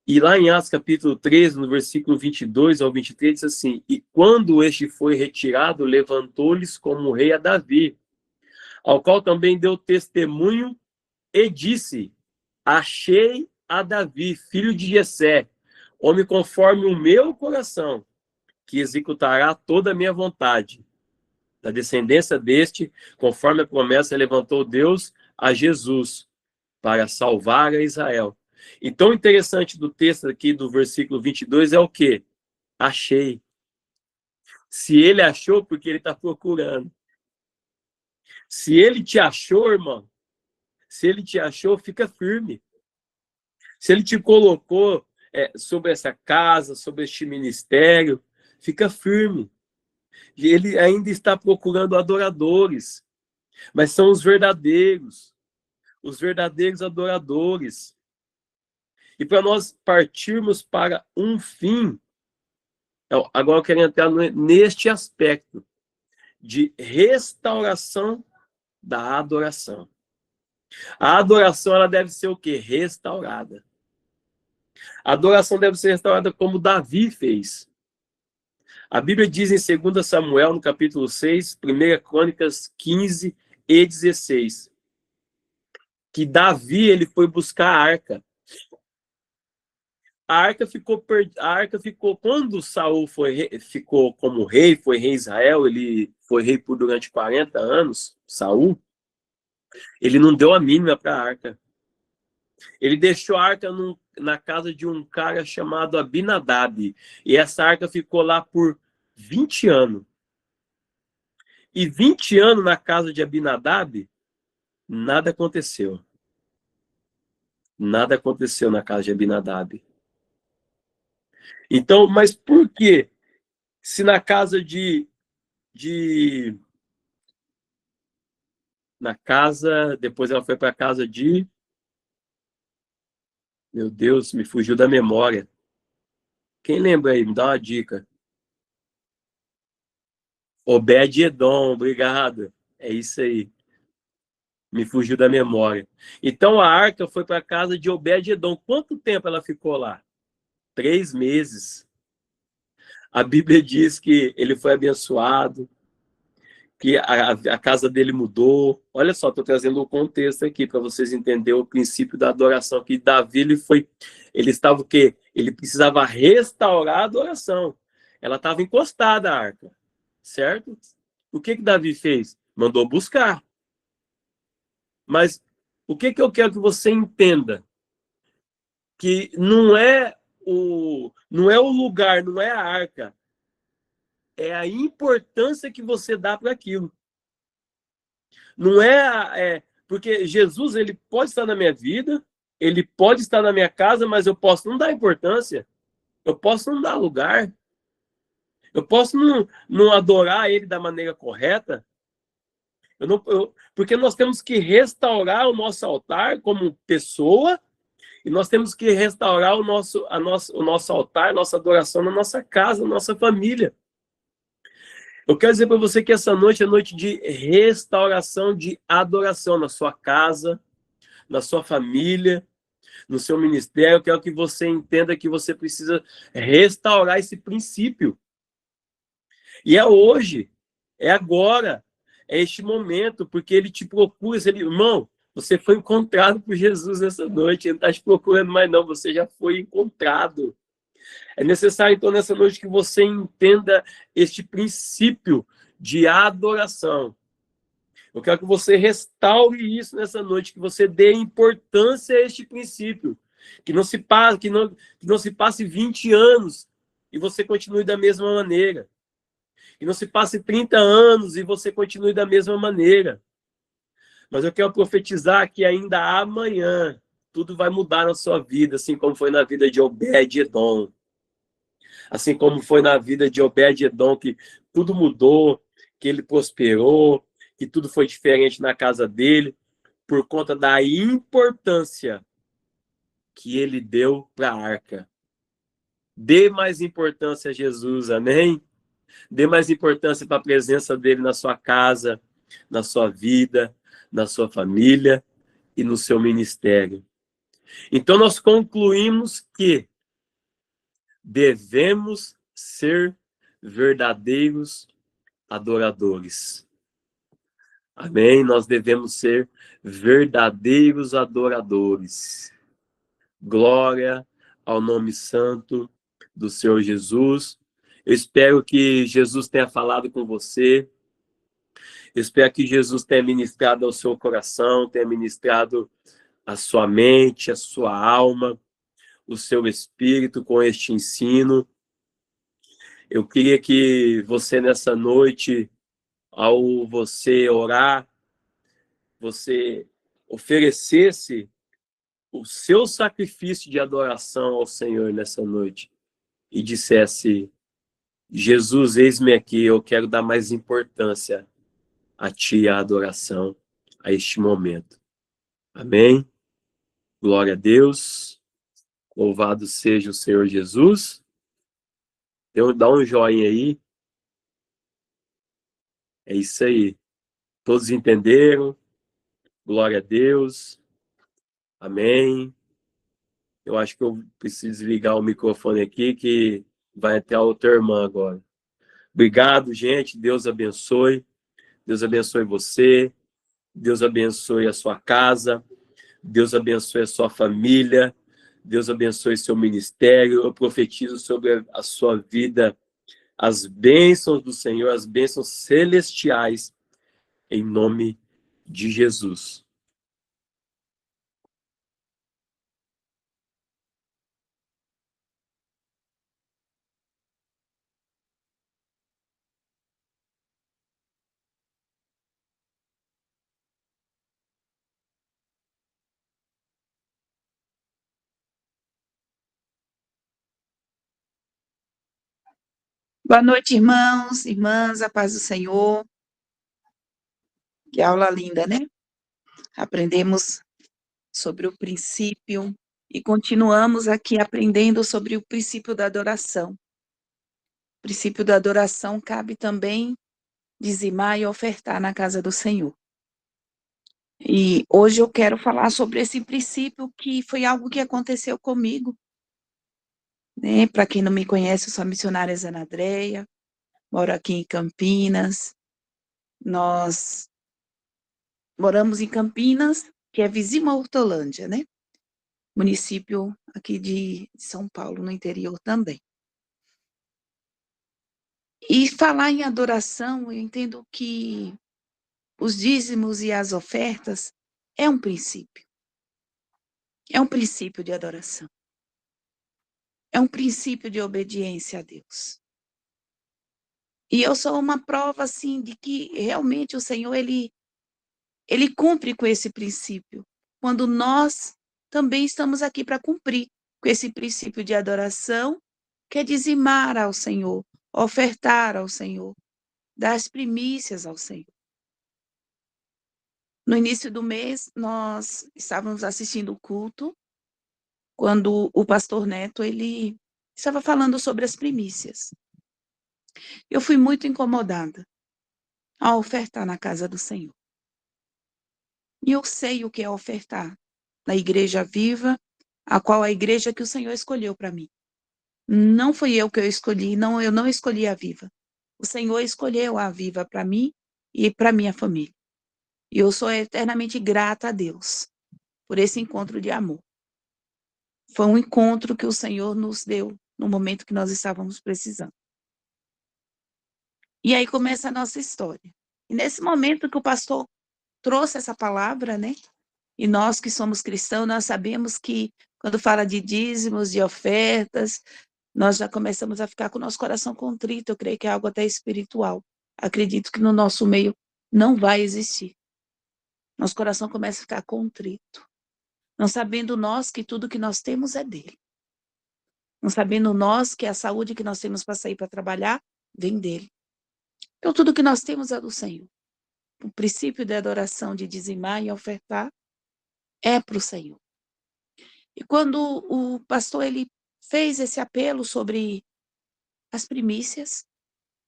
E lá em Atos capítulo 13, no versículo 22 ao 23, diz assim, e quando este foi retirado, levantou-lhes como rei a Davi, ao qual também deu testemunho e disse, achei a Davi, filho de Jessé, homem conforme o meu coração, que executará toda a minha vontade. Da descendência deste, conforme a promessa, levantou Deus a Jesus para salvar a Israel. Então, o interessante do texto aqui do versículo 22 é o quê? Achei. Se ele achou, porque ele está procurando. Se ele te achou, irmão, se ele te achou, fica firme. Se ele te colocou sobre essa casa, sobre este ministério, fica firme. Ele ainda está procurando adoradores, mas são os verdadeiros adoradores. E para nós partirmos para um fim, agora eu quero entrar neste aspecto de restauração da adoração. A adoração, ela deve ser o quê? Restaurada. A adoração deve ser restaurada como Davi fez. A Bíblia diz em 2 Samuel, no capítulo 6, 1 Crônicas 15 e 16, que Davi ele foi buscar a arca. A arca ficou quando Saul ficou como rei, foi rei Israel, ele foi rei por durante 40 anos, Saul, ele não deu a mínima para a arca. Ele deixou a arca na casa de um cara chamado Abinadab. E essa arca ficou lá por 20 anos. E 20 anos na casa de Abinadab, nada aconteceu. Nada aconteceu na casa de Abinadab. Então, mas por quê? Se na casa depois ela foi para a casa de, meu Deus, me fugiu da memória. Quem lembra aí? Me dá uma dica. Obed-Edom, obrigado. É isso aí. Me fugiu da memória. Então a arca foi para a casa de Obed-edom. Quanto tempo ela ficou lá? 3 meses. A Bíblia diz que ele foi abençoado, que a casa dele mudou. Olha só, estou trazendo o contexto aqui para vocês entenderem o princípio da adoração. Que Davi ele estava o quê? Ele precisava restaurar a adoração. Ela estava encostada a arca, certo? O que Davi fez? Mandou buscar. Mas o que eu quero que você entenda? Que não é o lugar, não é a arca, é a importância que você dá para aquilo. Não porque Jesus, ele pode estar na minha vida, ele pode estar na minha casa, mas eu posso não dar importância, eu posso não dar lugar, eu posso não adorar ele da maneira correta. Porque nós temos que restaurar o nosso altar como pessoa, e nós temos que restaurar o nosso altar, nossa adoração na nossa casa, na nossa família. Eu quero dizer para você que essa noite é noite de restauração, de adoração na sua casa, na sua família, no seu ministério. Eu quero que você entenda que você precisa restaurar esse princípio. E é hoje, é agora, é este momento, porque ele te procura. Irmão, você foi encontrado por Jesus nessa noite, ele não está te procurando mais não, você já foi encontrado. É necessário, então, nessa noite, que você entenda este princípio de adoração. Eu quero que você restaure isso nessa noite, que você dê importância a este princípio. Que não se passe 20 anos e você continue da mesma maneira. Que não se passe 30 anos e você continue da mesma maneira. Mas eu quero profetizar que ainda amanhã tudo vai mudar na sua vida, assim como foi na vida de Obed-edom. Assim como foi na vida de Obed-edom, que tudo mudou, que ele prosperou, que tudo foi diferente na casa dele, por conta da importância que ele deu para a arca. Dê mais importância a Jesus, amém? Dê mais importância para a presença dele na sua casa, na sua vida, na sua família e no seu ministério. Então, nós concluímos que devemos ser verdadeiros adoradores. Amém? Nós devemos ser verdadeiros adoradores. Glória ao nome santo do Senhor Jesus. Eu espero que Jesus tenha falado com você. Eu espero que Jesus tenha ministrado ao seu coração, tenha ministrado a sua mente, a sua alma, o seu espírito com este ensino. Eu queria que você, nessa noite, ao você orar, você oferecesse o seu sacrifício de adoração ao Senhor nessa noite e dissesse: Jesus, eis-me aqui, eu quero dar mais importância a Ti, a adoração, a este momento. Amém? Glória a Deus. Louvado seja o Senhor Jesus. Dá um joinha aí. É isso aí. Todos entenderam? Glória a Deus. Amém. Eu acho que eu preciso desligar o microfone aqui, que vai até a outra irmã agora. Obrigado, gente. Deus abençoe. Deus abençoe você. Deus abençoe a sua casa. Deus abençoe a sua família. Deus abençoe seu ministério. Eu profetizo sobre a sua vida as bênçãos do Senhor, as bênçãos celestiais, em nome de Jesus. Boa noite, irmãos, irmãs, a paz do Senhor. Que aula linda, né? Aprendemos sobre o princípio e continuamos aqui aprendendo sobre o princípio da adoração. O princípio da adoração cabe também dizimar e ofertar na casa do Senhor. E hoje eu quero falar sobre esse princípio que foi algo que aconteceu comigo, né? Para quem não me conhece, eu sou a missionária Zana Andréia, moro aqui em Campinas. Nós moramos em Campinas, que é vizinho a Hortolândia, né? Município aqui de São Paulo, no interior também. E falar em adoração, eu entendo que os dízimos e as ofertas é um princípio. É um princípio de adoração. É um princípio de obediência a Deus. E eu sou uma prova, assim, de que realmente o Senhor, Ele cumpre com esse princípio. Quando nós também estamos aqui para cumprir com esse princípio de adoração, que é dizimar ao Senhor, ofertar ao Senhor, dar as primícias ao Senhor. No início do mês, nós estávamos assistindo o culto, quando o pastor Neto, ele estava falando sobre as primícias. Eu fui muito incomodada ao ofertar na casa do Senhor. E eu sei o que é ofertar na igreja viva, a qual a igreja que o Senhor escolheu para mim. Não fui eu que eu escolhi, não, eu não escolhi a viva. O Senhor escolheu a viva para mim e para minha família. E eu sou eternamente grata a Deus por esse encontro de amor. Foi um encontro que o Senhor nos deu no momento que nós estávamos precisando. E aí começa a nossa história. E nesse momento que o pastor trouxe essa palavra, né? E nós que somos cristãos, nós sabemos que quando fala de dízimos, de ofertas, nós já começamos a ficar com o nosso coração contrito. Eu creio que é algo até espiritual. Acredito que no nosso meio não vai existir. Nosso coração começa a ficar contrito. Não sabendo nós que tudo que nós temos é dele. Não sabendo nós que a saúde que nós temos para sair para trabalhar vem dele. Então tudo que nós temos é do Senhor. O princípio da adoração, de dizimar e ofertar, é para o Senhor. E quando o pastor ele fez esse apelo sobre as primícias,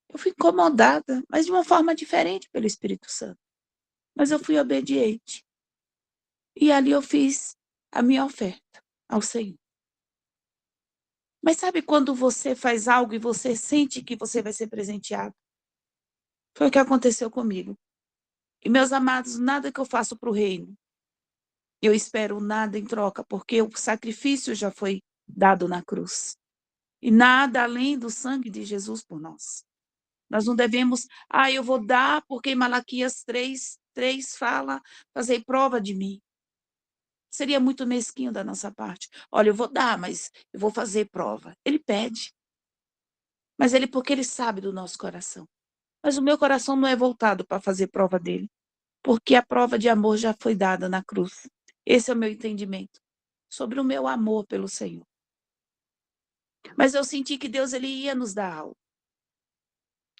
eu fui incomodada, mas de uma forma diferente pelo Espírito Santo. Mas eu fui obediente. E ali eu fiz a minha oferta ao Senhor. Mas sabe quando você faz algo e você sente que você vai ser presenteado? Foi o que aconteceu comigo. E, meus amados, nada que eu faço para o reino, eu espero nada em troca, porque o sacrifício já foi dado na cruz. E nada além do sangue de Jesus por nós. Nós não devemos, eu vou dar porque Malaquias 3 fala, fazer prova de mim. Seria muito mesquinho da nossa parte. Olha, eu vou dar, mas eu vou fazer prova. Ele pede. Mas porque ele sabe do nosso coração. Mas o meu coração não é voltado para fazer prova dele, porque a prova de amor já foi dada na cruz. Esse é o meu entendimento sobre o meu amor pelo Senhor. Mas eu senti que Deus ele ia nos dar algo.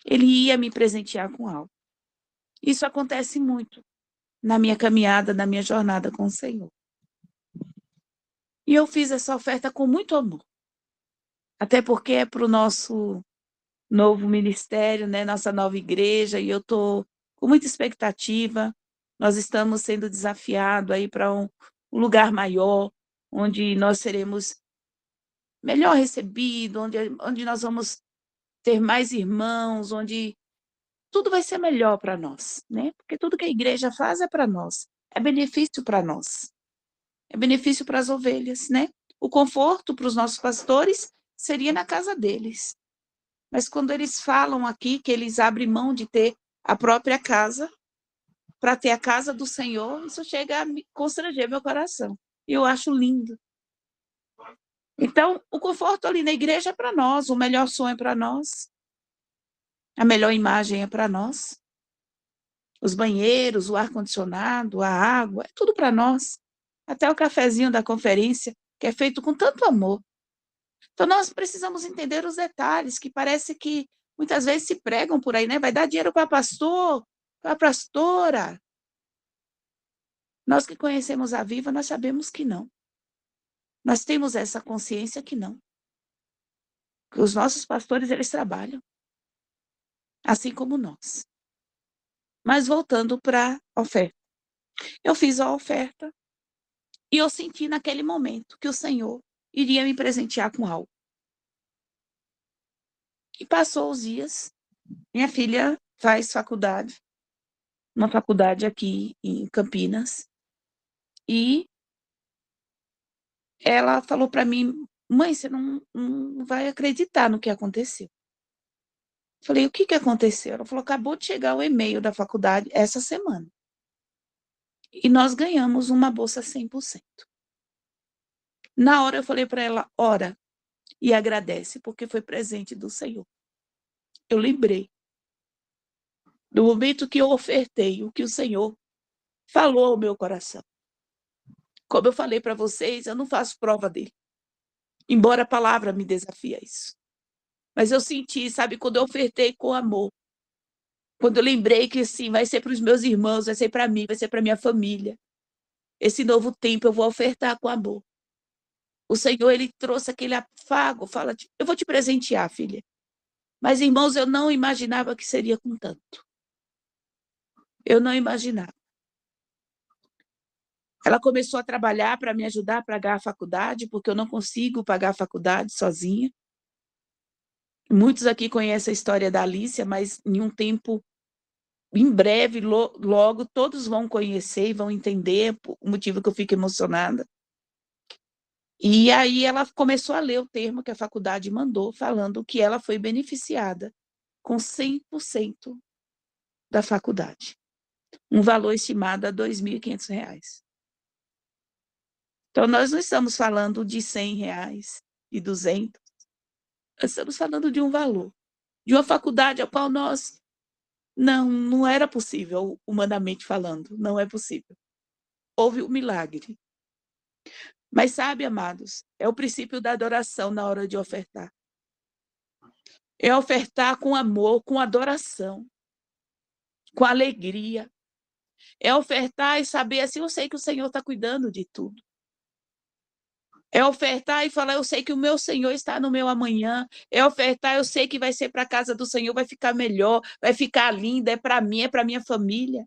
Ele ia me presentear com algo. Isso acontece muito na minha caminhada, na minha jornada com o Senhor. E eu fiz essa oferta com muito amor. Até porque é para o nosso novo ministério, né? Nossa nova igreja, e eu estou com muita expectativa. Nós estamos sendo desafiados aí para um lugar maior, onde nós seremos melhor recebidos, onde nós vamos ter mais irmãos, onde tudo vai ser melhor para nós, né? Porque tudo que a igreja faz é para nós, é benefício para nós, é benefício para as ovelhas, né? O conforto para os nossos pastores seria na casa deles. Mas quando eles falam aqui que eles abrem mão de ter a própria casa para ter a casa do Senhor, isso chega a me constranger meu coração. E eu acho lindo. Então, o conforto ali na igreja é para nós, o melhor som é para nós, a melhor imagem é para nós. Os banheiros, o ar-condicionado, a água, é tudo para nós. Até o cafezinho da conferência, que é feito com tanto amor. Então, nós precisamos entender os detalhes, que parece que muitas vezes se pregam por aí, né? Vai dar dinheiro para pastor, para pastora. Nós que conhecemos a Viva, nós sabemos que não. Nós temos essa consciência que não. Que os nossos pastores, eles trabalham, assim como nós. Mas voltando para a oferta. Eu fiz a oferta e eu senti naquele momento que o Senhor iria me presentear com algo. E passou os dias, minha filha faz faculdade, uma faculdade aqui em Campinas, e ela falou para mim: mãe, você não vai acreditar no que aconteceu. Falei: o que aconteceu? Ela falou: acabou de chegar o e-mail da faculdade essa semana. E nós ganhamos uma bolsa 100%. Na hora eu falei para ela: ora e agradece, porque foi presente do Senhor. Eu lembrei do momento que eu ofertei, o que o Senhor falou ao meu coração. Como eu falei para vocês, eu não faço prova dele, embora a palavra me desafie a isso. Mas eu senti, sabe, quando eu ofertei com amor, quando eu lembrei que sim, vai ser para os meus irmãos, vai ser para mim, vai ser para minha família. Esse novo tempo eu vou ofertar com amor. O Senhor, ele trouxe aquele afago, fala: eu vou te presentear, filha. Mas, irmãos, eu não imaginava que seria com tanto. Eu não imaginava. Ela começou a trabalhar para me ajudar a pagar a faculdade, porque eu não consigo pagar a faculdade sozinha. Muitos aqui conhecem a história da Alicia, mas em um tempo, em breve, logo, todos vão conhecer e vão entender o motivo que eu fico emocionada. E aí ela começou a ler o termo que a faculdade mandou, falando que ela foi beneficiada com 100% da faculdade. Um valor estimado a R$ 2.500. Então, nós não estamos falando de R$ 100 e 200. Nós estamos falando de um valor, de uma faculdade a qual nós não era possível, humanamente falando, não é possível. Houve um milagre. Mas sabe, amados, é o princípio da adoração na hora de ofertar. É ofertar com amor, com adoração, com alegria. É ofertar e saber assim: eu sei que o Senhor está cuidando de tudo. É ofertar e falar: eu sei que o meu Senhor está no meu amanhã. É ofertar: eu sei que vai ser para a casa do Senhor, vai ficar melhor, vai ficar linda, é para mim, é para minha família.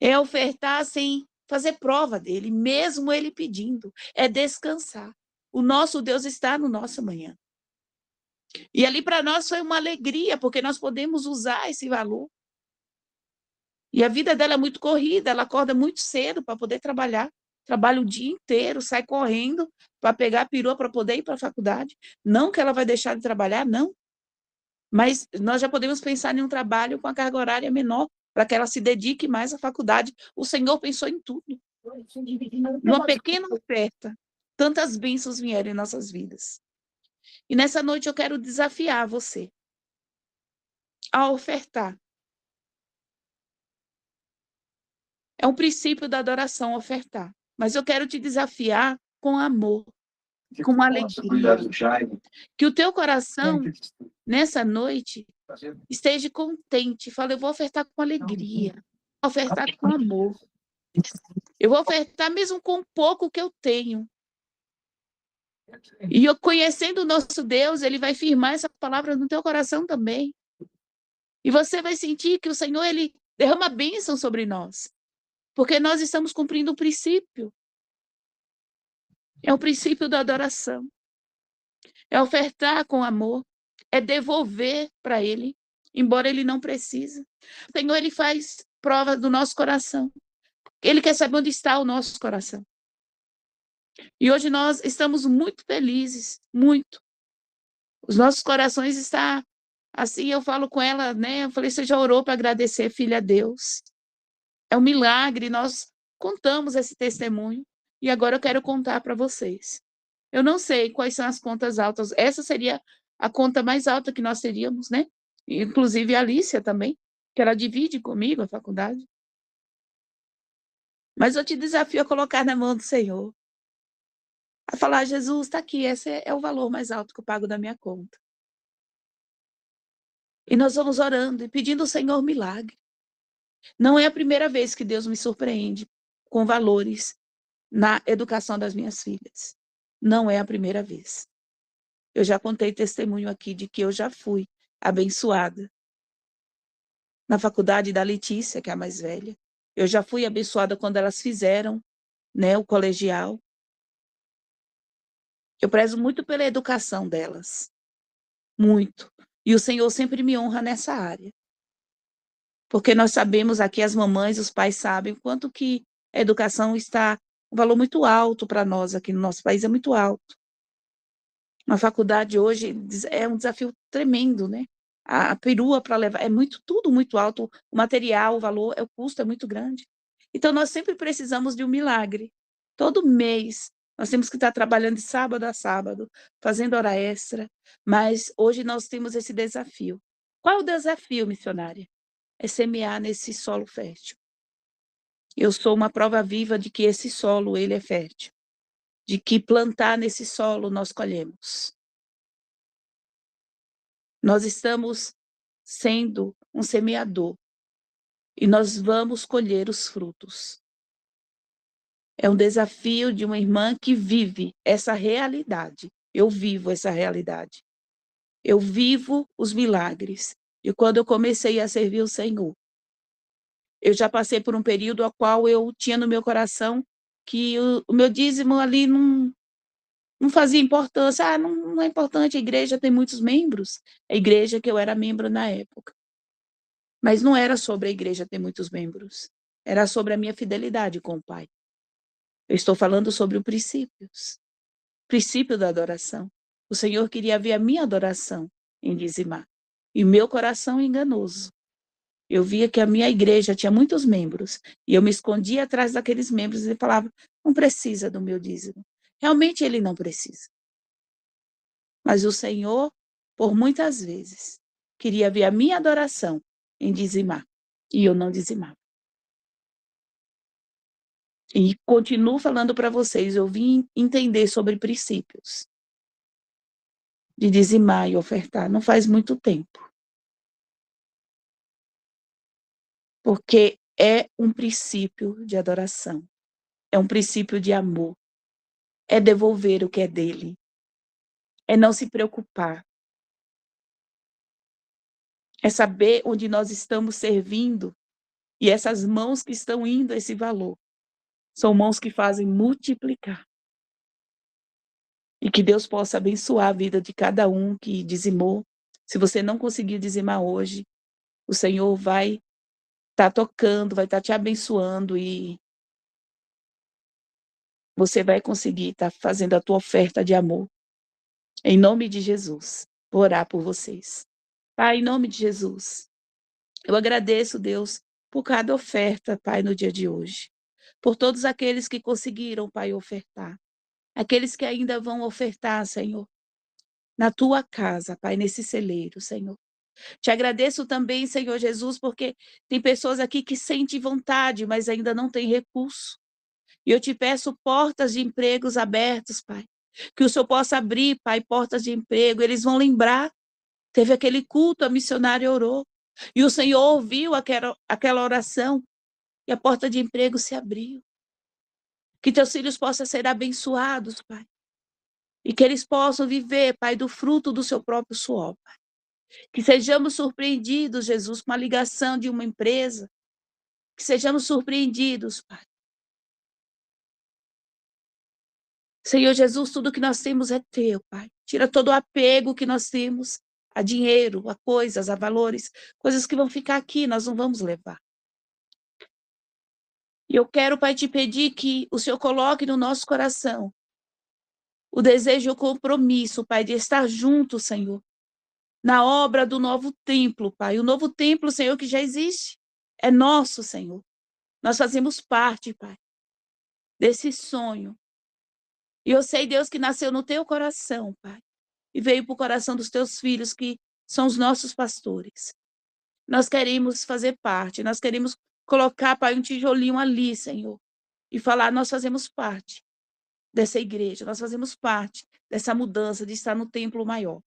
É ofertar sem fazer prova dele, mesmo ele pedindo. É descansar. O nosso Deus está no nosso amanhã. E ali para nós foi uma alegria, porque nós podemos usar esse valor. E a vida dela é muito corrida, ela acorda muito cedo para poder trabalhar. Trabalha o dia inteiro, sai correndo para pegar a perua para poder ir para a faculdade. Não que ela vai deixar de trabalhar, não. Mas nós já podemos pensar em um trabalho com a carga horária menor, para que ela se dedique mais à faculdade. O Senhor pensou em tudo. Numa pequena oferta, tantas bênçãos vieram em nossas vidas. E nessa noite eu quero desafiar você a ofertar. É um princípio da adoração ofertar. Mas eu quero te desafiar com amor, com alegria. Que o teu coração, nessa noite, esteja contente. Fala: eu vou ofertar com alegria. Vou ofertar com amor. Eu vou ofertar mesmo com o pouco que eu tenho. E eu, conhecendo o nosso Deus, ele vai firmar essa palavra no teu coração também. E você vai sentir que o Senhor, ele derrama bênção sobre nós. Porque nós estamos cumprindo o princípio. É o princípio da adoração. É ofertar com amor. É devolver para ele, embora ele não precise. O Senhor, ele faz prova do nosso coração. Ele quer saber onde está o nosso coração. E hoje nós estamos muito felizes, muito. Os nossos corações estão assim, eu falo com ela, né? Eu falei: você já orou para agradecer, filha, a Deus? É um milagre, nós contamos esse testemunho e agora eu quero contar para vocês. Eu não sei quais são as contas altas, essa seria a conta mais alta que nós teríamos, né? Inclusive a Alicia também, que ela divide comigo a faculdade. Mas eu te desafio a colocar na mão do Senhor. A falar: Jesus, está aqui, esse é o valor mais alto que eu pago da minha conta. E nós vamos orando e pedindo ao Senhor milagre. Não é a primeira vez que Deus me surpreende com valores na educação das minhas filhas. Não é a primeira vez. Eu já contei testemunho aqui de que eu já fui abençoada na faculdade da Letícia, que é a mais velha. Eu já fui abençoada quando elas fizeram, né, o colegial. Eu prezo muito pela educação delas, muito. E o Senhor sempre me honra nessa área. Porque nós sabemos aqui, as mamães, os pais sabem o quanto que a educação está um valor muito alto para nós aqui no nosso país, é muito alto. Uma faculdade hoje é um desafio tremendo, né? A perua para levar, é muito, tudo muito alto, o material, o valor, o custo é muito grande. Então, nós sempre precisamos de um milagre. Todo mês, nós temos que estar trabalhando de sábado a sábado, fazendo hora extra, mas hoje nós temos esse desafio. Qual é o desafio, missionária? É semear nesse solo fértil. Eu sou uma prova viva de que esse solo, ele é fértil. De que plantar nesse solo nós colhemos. Nós estamos sendo um semeador e nós vamos colher os frutos. É um desafio de uma irmã que vive essa realidade. Eu vivo essa realidade. Eu vivo os milagres. E quando eu comecei a servir o Senhor, eu já passei por um período ao qual eu tinha no meu coração que o meu dízimo ali não fazia importância. Não é importante, a igreja tem muitos membros. A igreja que eu era membro na época. Mas não era sobre a igreja ter muitos membros. Era sobre a minha fidelidade com o Pai. Eu estou falando sobre os princípios. Princípio da adoração. O Senhor queria ver a minha adoração em dizimar. E meu coração enganoso. Eu via que a minha igreja tinha muitos membros. E eu me escondia atrás daqueles membros e falava, não precisa do meu dízimo. Realmente ele não precisa. Mas o Senhor, por muitas vezes, queria ver a minha adoração em dizimar. E eu não dizimava. E continuo falando para vocês, eu vim entender sobre princípios de dizimar e ofertar, não faz muito tempo. Porque é um princípio de adoração, é um princípio de amor, é devolver o que é dele, é não se preocupar, é saber onde nós estamos servindo e essas mãos que estão indo a esse valor são mãos que fazem multiplicar. E que Deus possa abençoar a vida de cada um que dizimou. Se você não conseguiu dizimar hoje, o Senhor vai estar tocando, vai estar te abençoando e você vai conseguir estar fazendo a tua oferta de amor. Em nome de Jesus, vou orar por vocês. Pai, em nome de Jesus, eu agradeço, Deus, por cada oferta, Pai, no dia de hoje. Por todos aqueles que conseguiram, Pai, ofertar. Aqueles que ainda vão ofertar, Senhor, na tua casa, Pai, nesse celeiro, Senhor. Te agradeço também, Senhor Jesus, porque tem pessoas aqui que sentem vontade, mas ainda não têm recurso. E eu te peço portas de empregos abertos, Pai. Que o Senhor possa abrir, Pai, portas de emprego. Eles vão lembrar. Teve aquele culto, a missionária orou. E o Senhor ouviu aquela oração. E a porta de emprego se abriu. Que teus filhos possam ser abençoados, Pai. E que eles possam viver, Pai, do fruto do seu próprio suor, Pai. Que sejamos surpreendidos, Jesus, com a ligação de uma empresa. Que sejamos surpreendidos, Pai. Senhor Jesus, tudo que nós temos é teu, Pai. Tira todo o apego que nós temos a dinheiro, a coisas, a valores, coisas que vão ficar aqui, nós não vamos levar. E eu quero, Pai, te pedir que o Senhor coloque no nosso coração o desejo e o compromisso, Pai, de estar junto, Senhor, na obra do novo templo, Pai. O novo templo, Senhor, que já existe, é nosso, Senhor. Nós fazemos parte, Pai, desse sonho. E eu sei, Deus, que nasceu no teu coração, Pai, e veio para o coração dos teus filhos, que são os nossos pastores. Nós queremos fazer parte, nós queremos colocar, Pai, um tijolinho ali, Senhor, e falar, nós fazemos parte dessa igreja, nós fazemos parte dessa mudança de estar no templo maior.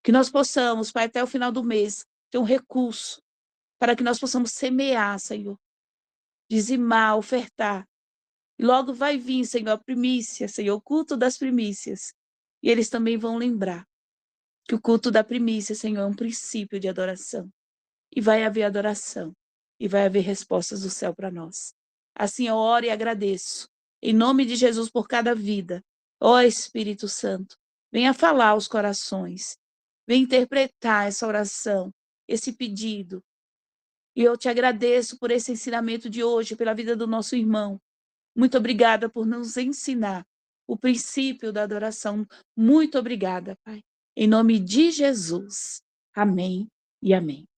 Que nós possamos, Pai, até o final do mês, ter um recurso para que nós possamos semear, Senhor, dizimar, ofertar. E logo vai vir, Senhor, a primícia, Senhor, o culto das primícias. E eles também vão lembrar que o culto da primícia, Senhor, é um princípio de adoração. E vai haver adoração. e vai haver respostas do céu para nós. Assim eu oro e agradeço, em nome de Jesus, por cada vida. Ó Espírito Santo, venha falar aos corações, venha interpretar essa oração, esse pedido. E eu te agradeço por esse ensinamento de hoje, pela vida do nosso irmão. Muito obrigada por nos ensinar o princípio da adoração. Muito obrigada, Pai. Em nome de Jesus. Amém e amém.